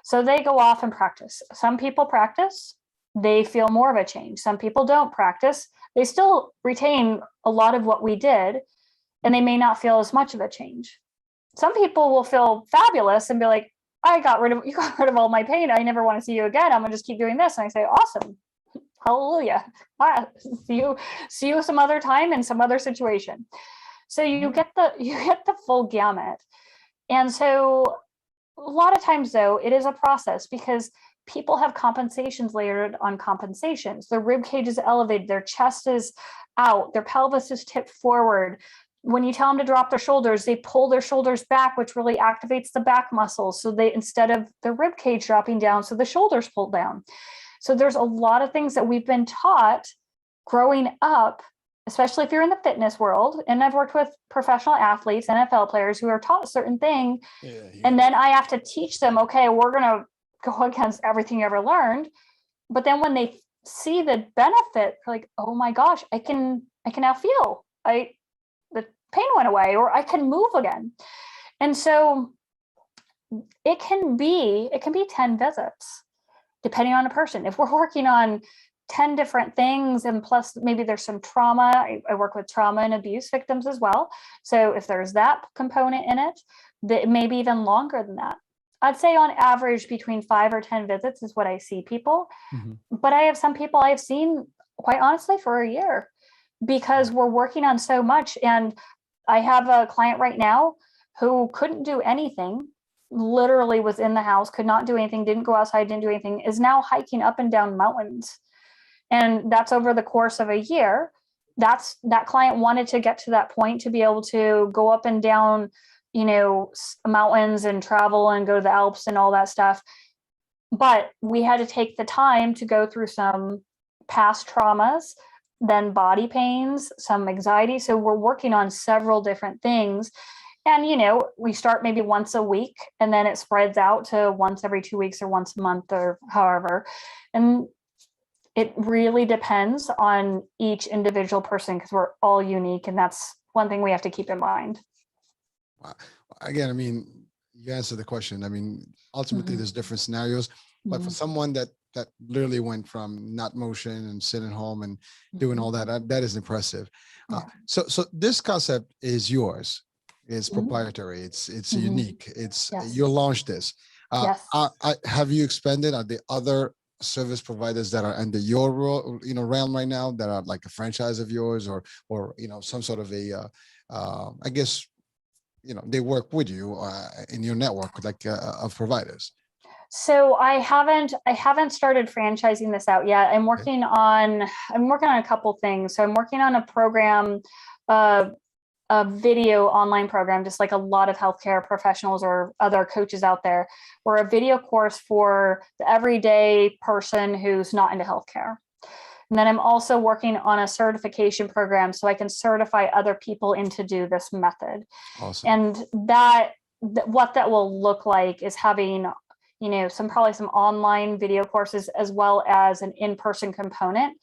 So they go off and practice. Some people practice, they feel more of a change. Some people don't practice. They still retain a lot of what we did, and they may not feel as much of a change. Some people will feel fabulous and be like, you got rid of all my pain. I never want to see you again. I'm gonna just keep doing this. And I say, awesome. Hallelujah. See you some other time in some other situation. So you get the full gamut. And so a lot of times though, it is a process because people have compensations layered on compensations. Their rib cage is elevated, their chest is out, their pelvis is tipped forward. When you tell them to drop their shoulders, they pull their shoulders back, which really activates the back muscles. So they, instead of the rib cage dropping down, so the shoulders pull down. So there's a lot of things that we've been taught growing up, especially if you're in the fitness world. And I've worked with professional athletes, NFL players who are taught a certain thing. And then I have to teach them, okay, we're going to go against everything you ever learned. But then when they see the benefit, like, oh my gosh, I can now feel the pain went away, or I can move again. And so it can be 10 visits, depending on a person. If we're working on 10 different things, and plus maybe there's some trauma, I work with trauma and abuse victims as well. So if there's that component in it, that may be even longer than that. I'd say on average between 5 or 10 visits is what I see people. But I have some people I've seen, quite honestly, for a year, because we're working on so much. And I have a client right now who couldn't do anything, literally was in the house, could not do anything, didn't go outside, didn't do anything, is now hiking up and down mountains. And that's over the course of a year. That client wanted to get to that point to be able to go up and down, mountains and travel and go to the Alps and all that stuff. But we had to take the time to go through some past traumas, then body pains, some anxiety. So we're working on several different things. And, we start maybe once a week and then it spreads out to once every 2 weeks or once a month or however. And it really depends on each individual person because we're all unique. And that's one thing we have to keep in mind. Again, I mean, you answered the question. I mean, ultimately, there's different scenarios, but for someone that literally went from not motion and sitting home and doing all that, that is impressive. So this concept is yours. It's proprietary. It's unique. It's you launched this. Yes. Have you expanded? Are there other service providers that are under your realm right now that are like a franchise of yours, or some sort of a I guess they work with you in your network like of providers? So I haven't started franchising this out yet. I'm working on a couple things. So I'm working on a program, a video online program, just like a lot of healthcare professionals or other coaches out there, or a video course for the everyday person who's not into healthcare. And then I'm also working on a certification program so I can certify other people into do this method. Awesome. And what that will look like is having, probably some online video courses as well as an in-person component,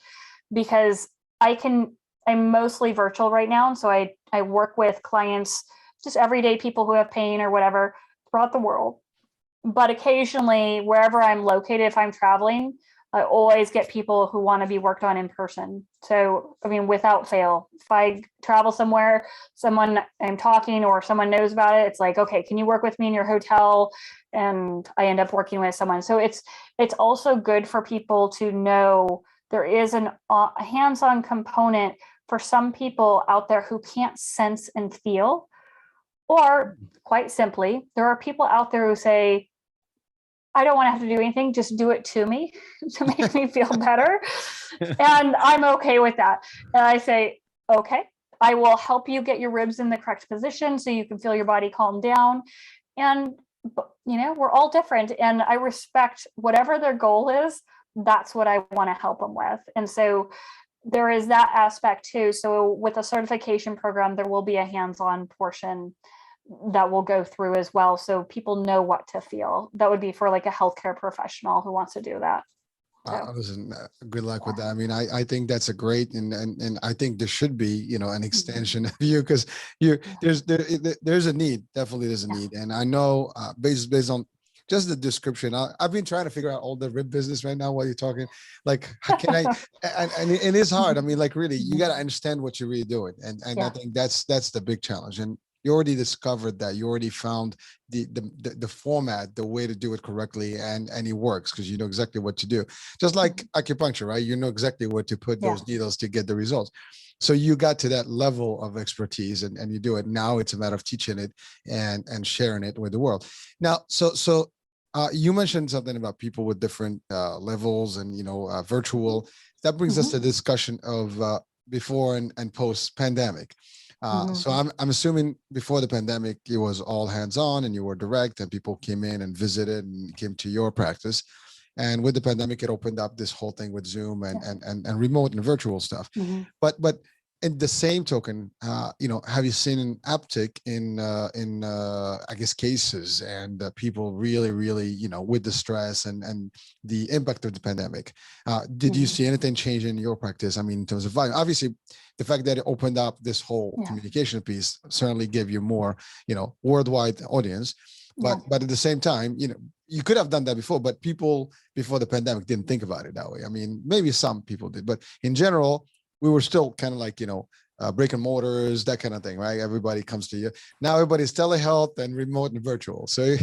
because I'm mostly virtual right now. And so I work with clients, just everyday people who have pain or whatever throughout the world. But occasionally, wherever I'm located, if I'm traveling, I always get people who want to be worked on in person. So, I mean, without fail, if I travel somewhere, someone I'm talking or someone knows about it, it's like, okay, can you work with me in your hotel? And I end up working with someone. So it's also good for people to know there is a hands-on component for some people out there who can't sense and feel. Or quite simply, there are people out there who say, I don't want to have to do anything, just do it to me to make me feel better. And I'm okay with that. And I say, okay, I will help you get your ribs in the correct position so you can feel your body calm down. And, we're all different. And I respect whatever their goal is. That's what I want to help them with. And so there is that aspect too. So with a certification program, there will be a hands-on portion that will go through as well, so people know what to feel. That would be for like a healthcare professional who wants to do that. So, listen, good luck with that. I mean, I think that's a great, and I think there should be, an extension of you, because there's a need. Definitely there's a need. And I know based on just the description, I've been trying to figure out all the rib business right now while you're talking. Like, how can I? and it is hard. I mean, like, really, you got to understand what you're really doing, and I think that's the big challenge. And you already discovered that. You already found the format, the way to do it correctly, and it works because you know exactly what to do. Just like acupuncture, right? You know exactly where to put those needles to get the results. So you got to that level of expertise, and you do it. Now it's a matter of teaching it and sharing it with the world. Now, so you mentioned something about people with different levels and virtual. That brings us to the discussion of before and post pandemic. So I'm assuming before the pandemic, it was all hands-on and you were direct and people came in and visited and came to your practice. And with the pandemic, it opened up this whole thing with Zoom and remote and virtual stuff. But in the same token, have you seen an uptick in I guess cases and people really, with the stress and the impact of the pandemic? Did you see anything change in your practice? I mean, in terms of volume, obviously, the fact that it opened up this whole communication piece certainly gave you more, worldwide audience. But at the same time, you could have done that before, but people before the pandemic didn't think about it that way. I mean, maybe some people did, but in general, we were still kind of like, brick and mortars, that kind of thing, right? Everybody comes to you. Now everybody's telehealth and remote and virtual. So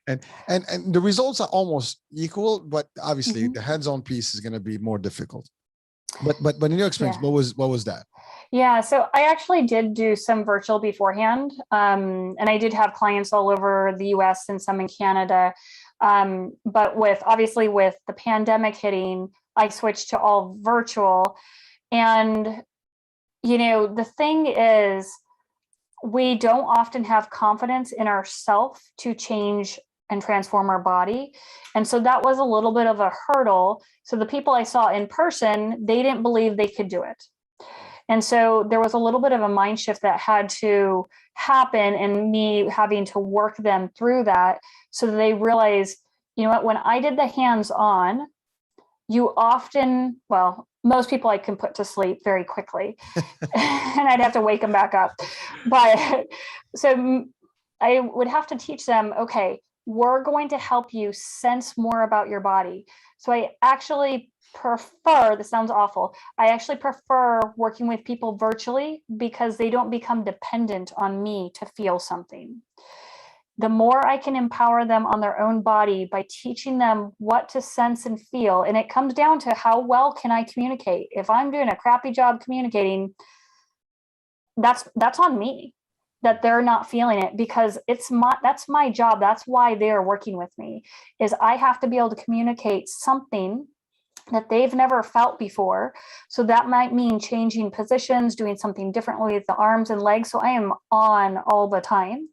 and the results are almost equal, but obviously the hands-on piece is going to be more difficult. But in your experience, what was that? Yeah, so I actually did do some virtual beforehand, and I did have clients all over the US and some in Canada. But with the pandemic hitting, I switched to all virtual. And, the thing is, we don't often have confidence in ourselves to change and transform our body. And so that was a little bit of a hurdle. So the people I saw in person, they didn't believe they could do it. And so there was a little bit of a mind shift that had to happen, and me having to work them through that so that they realized, you know what, when I did the hands-on, you often, well, most people I can put to sleep very quickly and I'd have to wake them back up. But so I would have to teach them, okay, we're going to help you sense more about your body. So I actually prefer, this sounds awful, I actually prefer working with people virtually because they don't become dependent on me to feel something. The more I can empower them on their own body by teaching them what to sense and feel, and it comes down to how well can I communicate. If I'm doing a crappy job communicating, that's on me, that they're not feeling it, because that's my job. That's why they're working with me, is I have to be able to communicate something that they've never felt before. So that might mean changing positions, doing something differently with the arms and legs. So I am on all the time.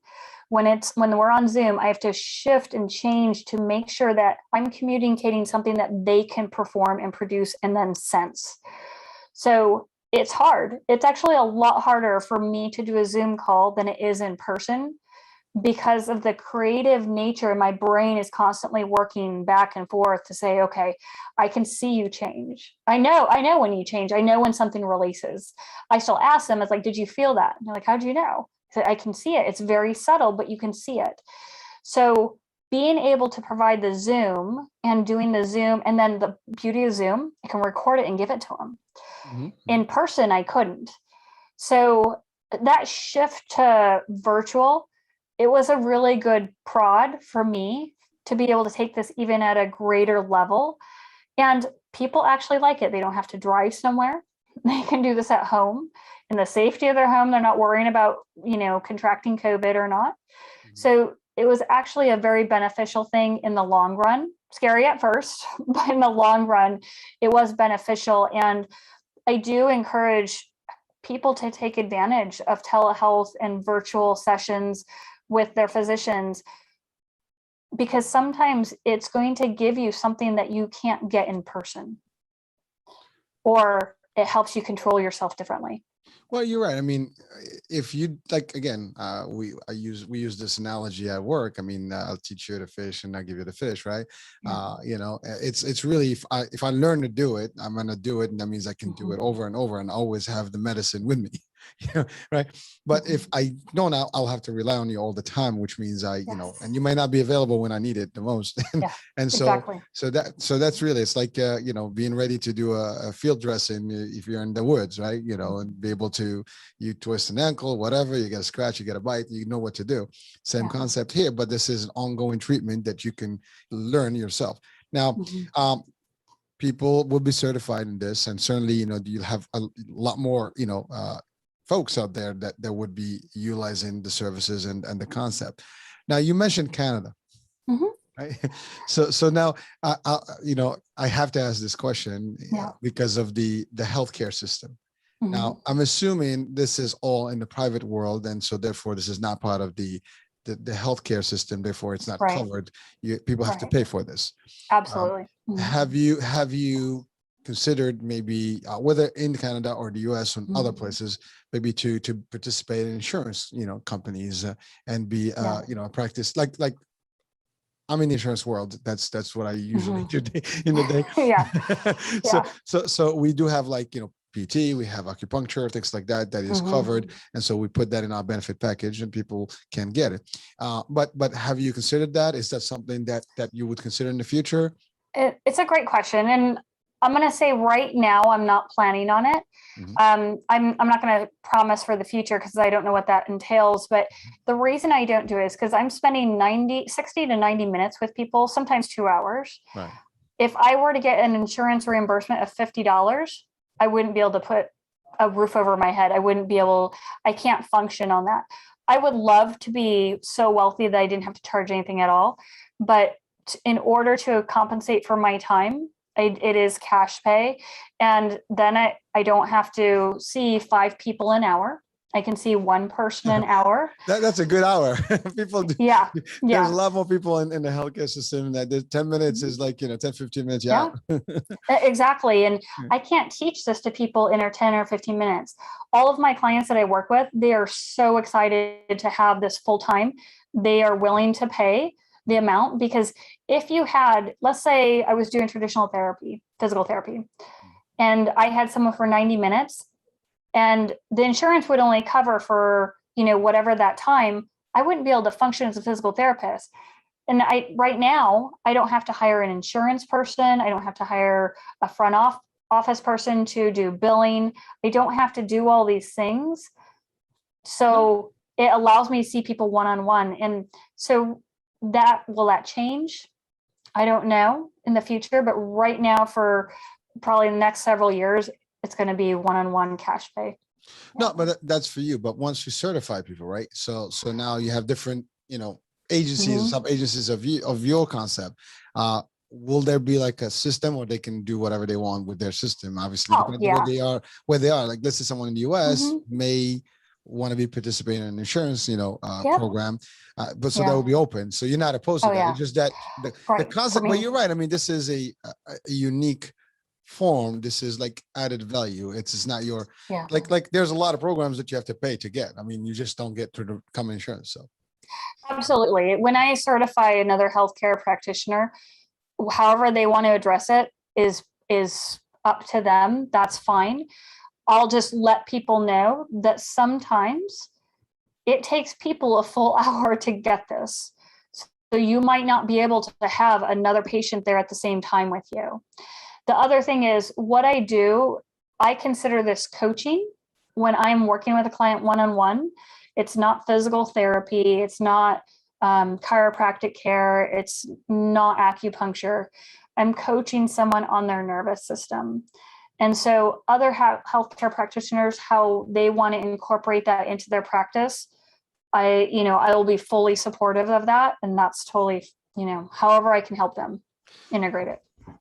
When we're on Zoom, I have to shift and change to make sure that I'm communicating something that they can perform and produce and then sense. So it's hard. It's actually a lot harder for me to do a Zoom call than it is in person, because of the creative nature. My brain is constantly working back and forth to say, okay, I can see you change. I know when you change. I know when something releases. I still ask them, it's like, did you feel that? And they're like, how'd you know? I can see it. It's very subtle, but you can see it. So being able to provide the Zoom and doing the Zoom, and then the beauty of Zoom, I can record it and give it to them. Mm-hmm. In person, I couldn't. So that shift to virtual, it was a really good prod for me to be able to take this even at a greater level. And people actually like it. They don't have to drive somewhere. They can do this at home in the safety of their home. They're not worrying about, contracting COVID or not. Mm-hmm. So it was actually a very beneficial thing in the long run. Scary at first, but in the long run, it was beneficial. And I do encourage people to take advantage of telehealth and virtual sessions with their physicians, because sometimes it's going to give you something that you can't get in person, or it helps you control yourself differently. Well, you're right. I mean, if you like, again, we use this analogy at work. I mean, I'll teach you to fish and I'll give you the fish, right? Yeah. It's really, if I learn to do it, I'm going to do it. And that means I can do it over and over and always have the medicine with me, right? But if I don't, I'll have to rely on you all the time, which means and you might not be available when I need it the most. And so, exactly. so that's really, it's like, being ready to do a field dressing if you're in the woods, right? And be able to, you twist an ankle, whatever, you get a scratch, you get a bite, you know what to do. Same concept here, but this is an ongoing treatment that you can learn yourself. Now, people will be certified in this, and certainly, you'll have a lot more, folks out there that would be utilizing the services and the concept. Now, you mentioned Canada. Right? So now, I have to ask this question because of the healthcare system. Now, I'm assuming this is all in the private world, and so therefore this is not part of the healthcare system. Therefore, it's not covered. People have to pay for this. Absolutely. Have you considered maybe whether in Canada or the U.S. or other places, maybe to participate in insurance, companies and be a practice like I'm in the insurance world. That's what I usually do in the day. So we do have PT, we have acupuncture, things like that is covered. And so we put that in our benefit package and people can get it. But have you considered that? Is that something that you would consider in the future? It's a great question. And I'm going to say right now, I'm not planning on it. I'm not going to promise for the future because I don't know what that entails. But the reason I don't do it is because I'm spending 60 to 90 minutes with people, sometimes 2 hours. Right. If I were to get an insurance reimbursement of $50, I wouldn't be able to put a roof over my head. I can't function on that. I would love to be so wealthy that I didn't have to charge anything at all. But in order to compensate for my time, it is cash pay. And then I don't have to see 5 people an hour. I can see one person an hour. That's a good hour. People do. Yeah. There's a Yeah. lot more people in the healthcare system that 10 minutes is like, 10, 15 minutes. Yeah. Exactly. And I can't teach this to people in 10 or 15 minutes. All of my clients that I work with, they are so excited to have this full time. They are willing to pay the amount, because if you had, let's say I was doing traditional therapy, physical therapy, and I had someone for 90 minutes and the insurance would only cover for, whatever that time, I wouldn't be able to function as a physical therapist. And right now, I don't have to hire an insurance person. I don't have to hire a front office person to do billing. I don't have to do all these things. So it allows me to see people one-on-one. And so will that change? I don't know in the future, but right now, for probably the next several years, it's going to be one-on-one cash pay. No, but that's for you. But once you certify people, right? So now you have different, agencies, sub agencies of your concept. Will there be like a system where they can do whatever they want with their system? Obviously, depending on where they are. Like, let's say someone in the US may want to be participating in an insurance, program, but so that will be open. So you're not opposed to that. It's just that the concept. But you're right. I mean, this is a unique form. This is like added value. It's not your like there's a lot of programs that you have to pay to get. I mean, you just don't get to the common insurance. So absolutely. When I certify another healthcare practitioner, however they want to address it is up to them. That's fine. I'll just let people know that sometimes it takes people a full hour to get this. So you might not be able to have another patient there at the same time with you. The other thing is, what I do, I consider this coaching when I'm working with a client one-on-one. It's not physical therapy. It's not chiropractic care. It's not acupuncture. I'm coaching someone on their nervous system. And so other healthcare practitioners, how they want to incorporate that into their practice, I will be fully supportive of that. And that's totally, however I can help them integrate it.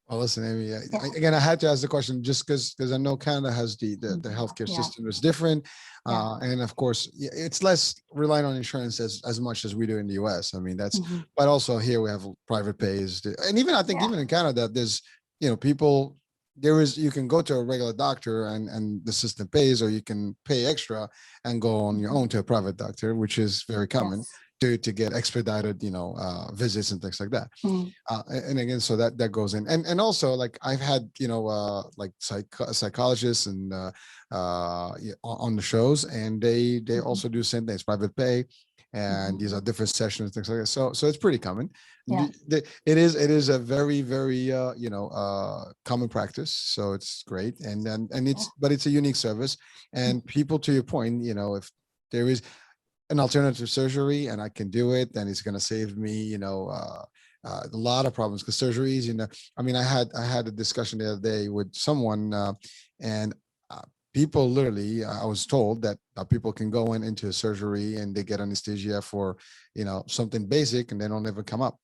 Well, listen, Amy, again, I had to ask the question just because I know Canada has the healthcare system is different. And of course, it's less reliant on insurance as much as we do in the US. I mean, that's, but also here we have private pays. And even, I think even in Canada, there's, people, you can go to a regular doctor and the system pays, or you can pay extra and go on your own to a private doctor, which is very common. To get expedited, visits and things like that. And again, so that goes in. And also, like, I've had, like psychologists and on the shows, and they also do the same thing. It's private pay, and these are different sessions, things like that. So it's pretty common. It is a very, very common practice. So it's great. But it's a unique service. And people, to your point, if there is an alternative surgery and I can do it, then it's going to save me, a lot of problems, because surgeries, I mean, I had a discussion the other day with someone, and people literally, I was told that people can go into a surgery and they get anesthesia for, something basic, and they don't ever come up.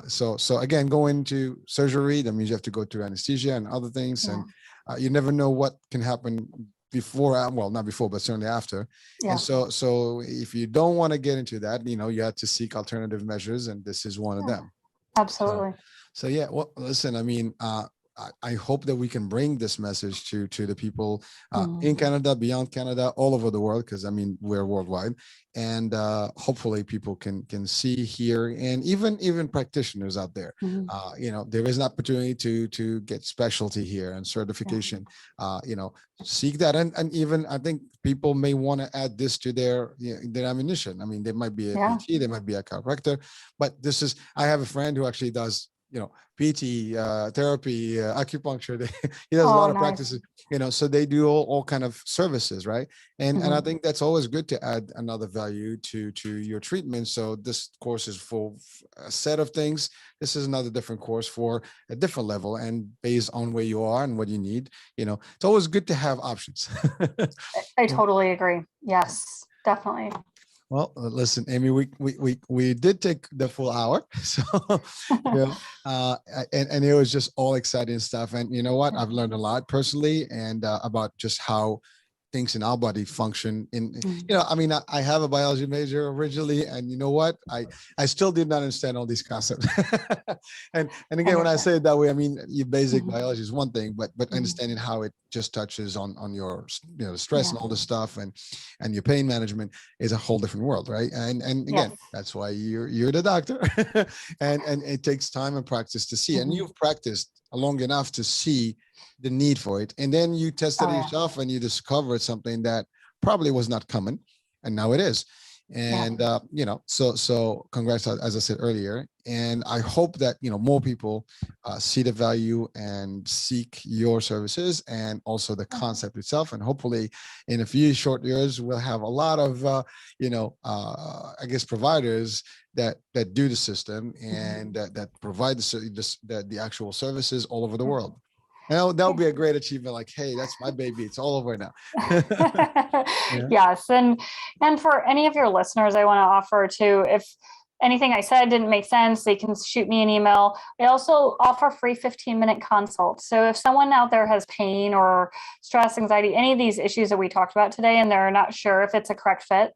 So again, going to surgery, that means you have to go through anesthesia and other things, and you never know what can happen before, well, not before, but certainly after. And so if you don't want to get into that, you have to seek alternative measures, and this is one of them. Absolutely. So yeah, well, listen, I mean, I hope that we can bring this message to the people in Canada, beyond Canada, all over the world, because I mean, we're worldwide, and hopefully people can see, hear, and even practitioners out there. There is an opportunity to get specialty here and certification. Seek that, and even I think people may want to add this to their ammunition. I mean, they might be a PT, they might be a chiropractor, but I have a friend who actually does PT, therapy, acupuncture. He does a lot of practices, so they do all kind of services, right? And I think that's always good to add another value to your treatment. So this course is for a set of things. This is another different course for a different level, and based on where you are and what you need, it's always good to have options. I totally agree. Yes, definitely. Well, listen, Amy, we did take the full hour, so and it was just all exciting stuff. And you know what? I've learned a lot personally, and about just how things in our body function in, Mm. I mean, I have a biology major originally, and you know what, I still did not understand all these concepts. And again, when I say it that way, I mean, your basic Mhm. biology is one thing, but Mhm. understanding how it just touches on your, stress Yeah. and all this stuff, and your pain management is a whole different world, right? And again, Yes. that's why you're the doctor. And it takes time and practice to see, and Mhm. you've practiced long enough to see the need for it, and then you tested Oh, it yeah. yourself and you discovered something that probably was not common, and now it is. Yeah. And so congrats, as I said earlier, and I hope that more people see the value and seek your services, and also the concept itself, and hopefully in a few short years we'll have a lot of I guess providers that do the system, and that provide the actual services all over the world. And that would be a great achievement. Like, hey, that's my baby. It's all over now. Yeah. Yes, and for any of your listeners, I want to offer too, if anything I said didn't make sense, they can shoot me an email. I also offer free 15-minute consults. So if someone out there has pain or stress, anxiety, any of these issues that we talked about today, and they're not sure if it's a correct fit,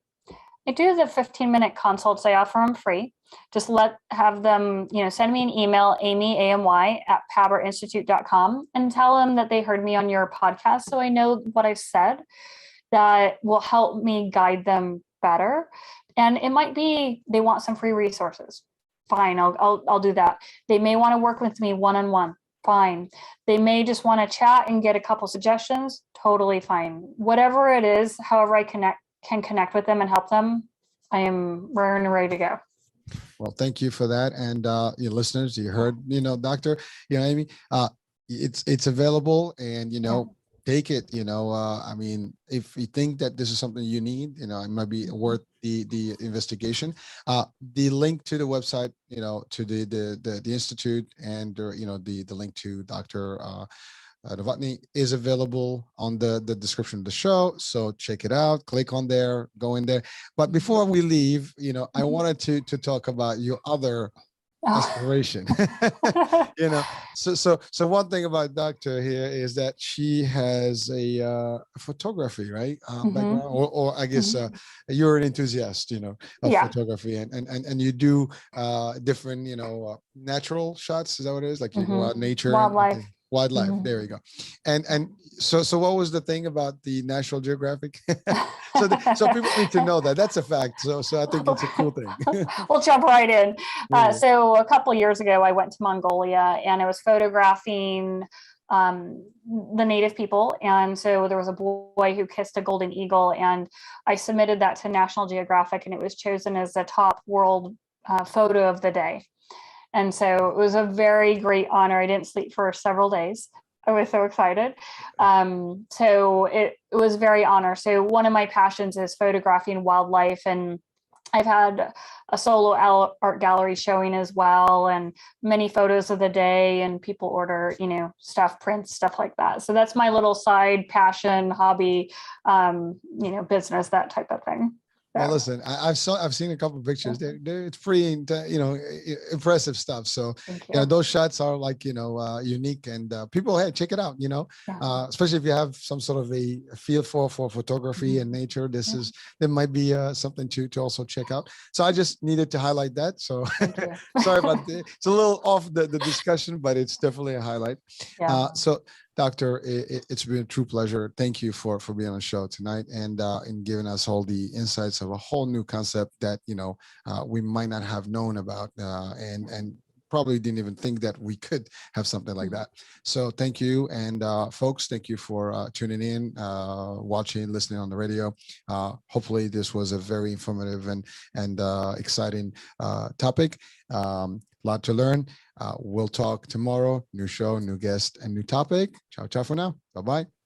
I do the 15-minute consults. I offer them free. Just have them, send me an email, Amy, AMY, at paberinstitute.com, and tell them that they heard me on your podcast. So I know what I've said that will help me guide them better. And it might be they want some free resources. Fine, I'll do that. They may want to work with me one-on-one. Fine. They may just want to chat and get a couple suggestions. Totally fine. Whatever it is, however I can connect with them and help them, I am ready to go. Well, thank you for that. And your listeners, you heard, Doctor, Amy, it's available, and take it. I mean, if you think that this is something you need, it might be worth the investigation. The link to the website, to the institute, and the link to Dr. Novotny is available on the description of the show. So check it out, click on there, go in there. But before we leave, I wanted to talk about your other aspiration. So one thing about Doctor here is that she has a photography, right? Background, or I guess you're an enthusiast, of photography, and you do different, natural shots. Is that what it is? Like you go out nature, wildlife. There we go. And so what was the thing about the National Geographic? So people need to know that. That's a fact. So I think it's a cool thing. We'll jump right in. So a couple years ago, I went to Mongolia, and I was photographing the native people. And so there was a boy who kissed a golden eagle, and I submitted that to National Geographic, and it was chosen as the top world photo of the day. And so it was a very great honor. I didn't sleep for several days. I was so excited. So it was very honor. So one of my passions is photographing wildlife, and I've had a solo art gallery showing as well, and many photos of the day, and people order, stuff, prints, stuff like that. So that's my little side passion, hobby, business, that type of thing. Well, listen, I've seen a couple of pictures. It's pretty, impressive stuff. So, those shots are like, unique, and people, hey, check it out. Especially if you have some sort of a feel for photography and nature. There might be something to also check out. So I just needed to highlight that. So sorry about that. It's a little off the discussion, but it's definitely a highlight. So Doctor, it's been a true pleasure. Thank you for being on the show tonight, and in giving us all the insights of a whole new concept that we might not have known about, and probably didn't even think that we could have something like that. So thank you, and folks, thank you for tuning in, watching, listening on the radio. Hopefully, this was a very informative and exciting topic. Lot to learn. We'll talk tomorrow. New show, new guest, and new topic. Ciao, ciao for now. Bye-bye.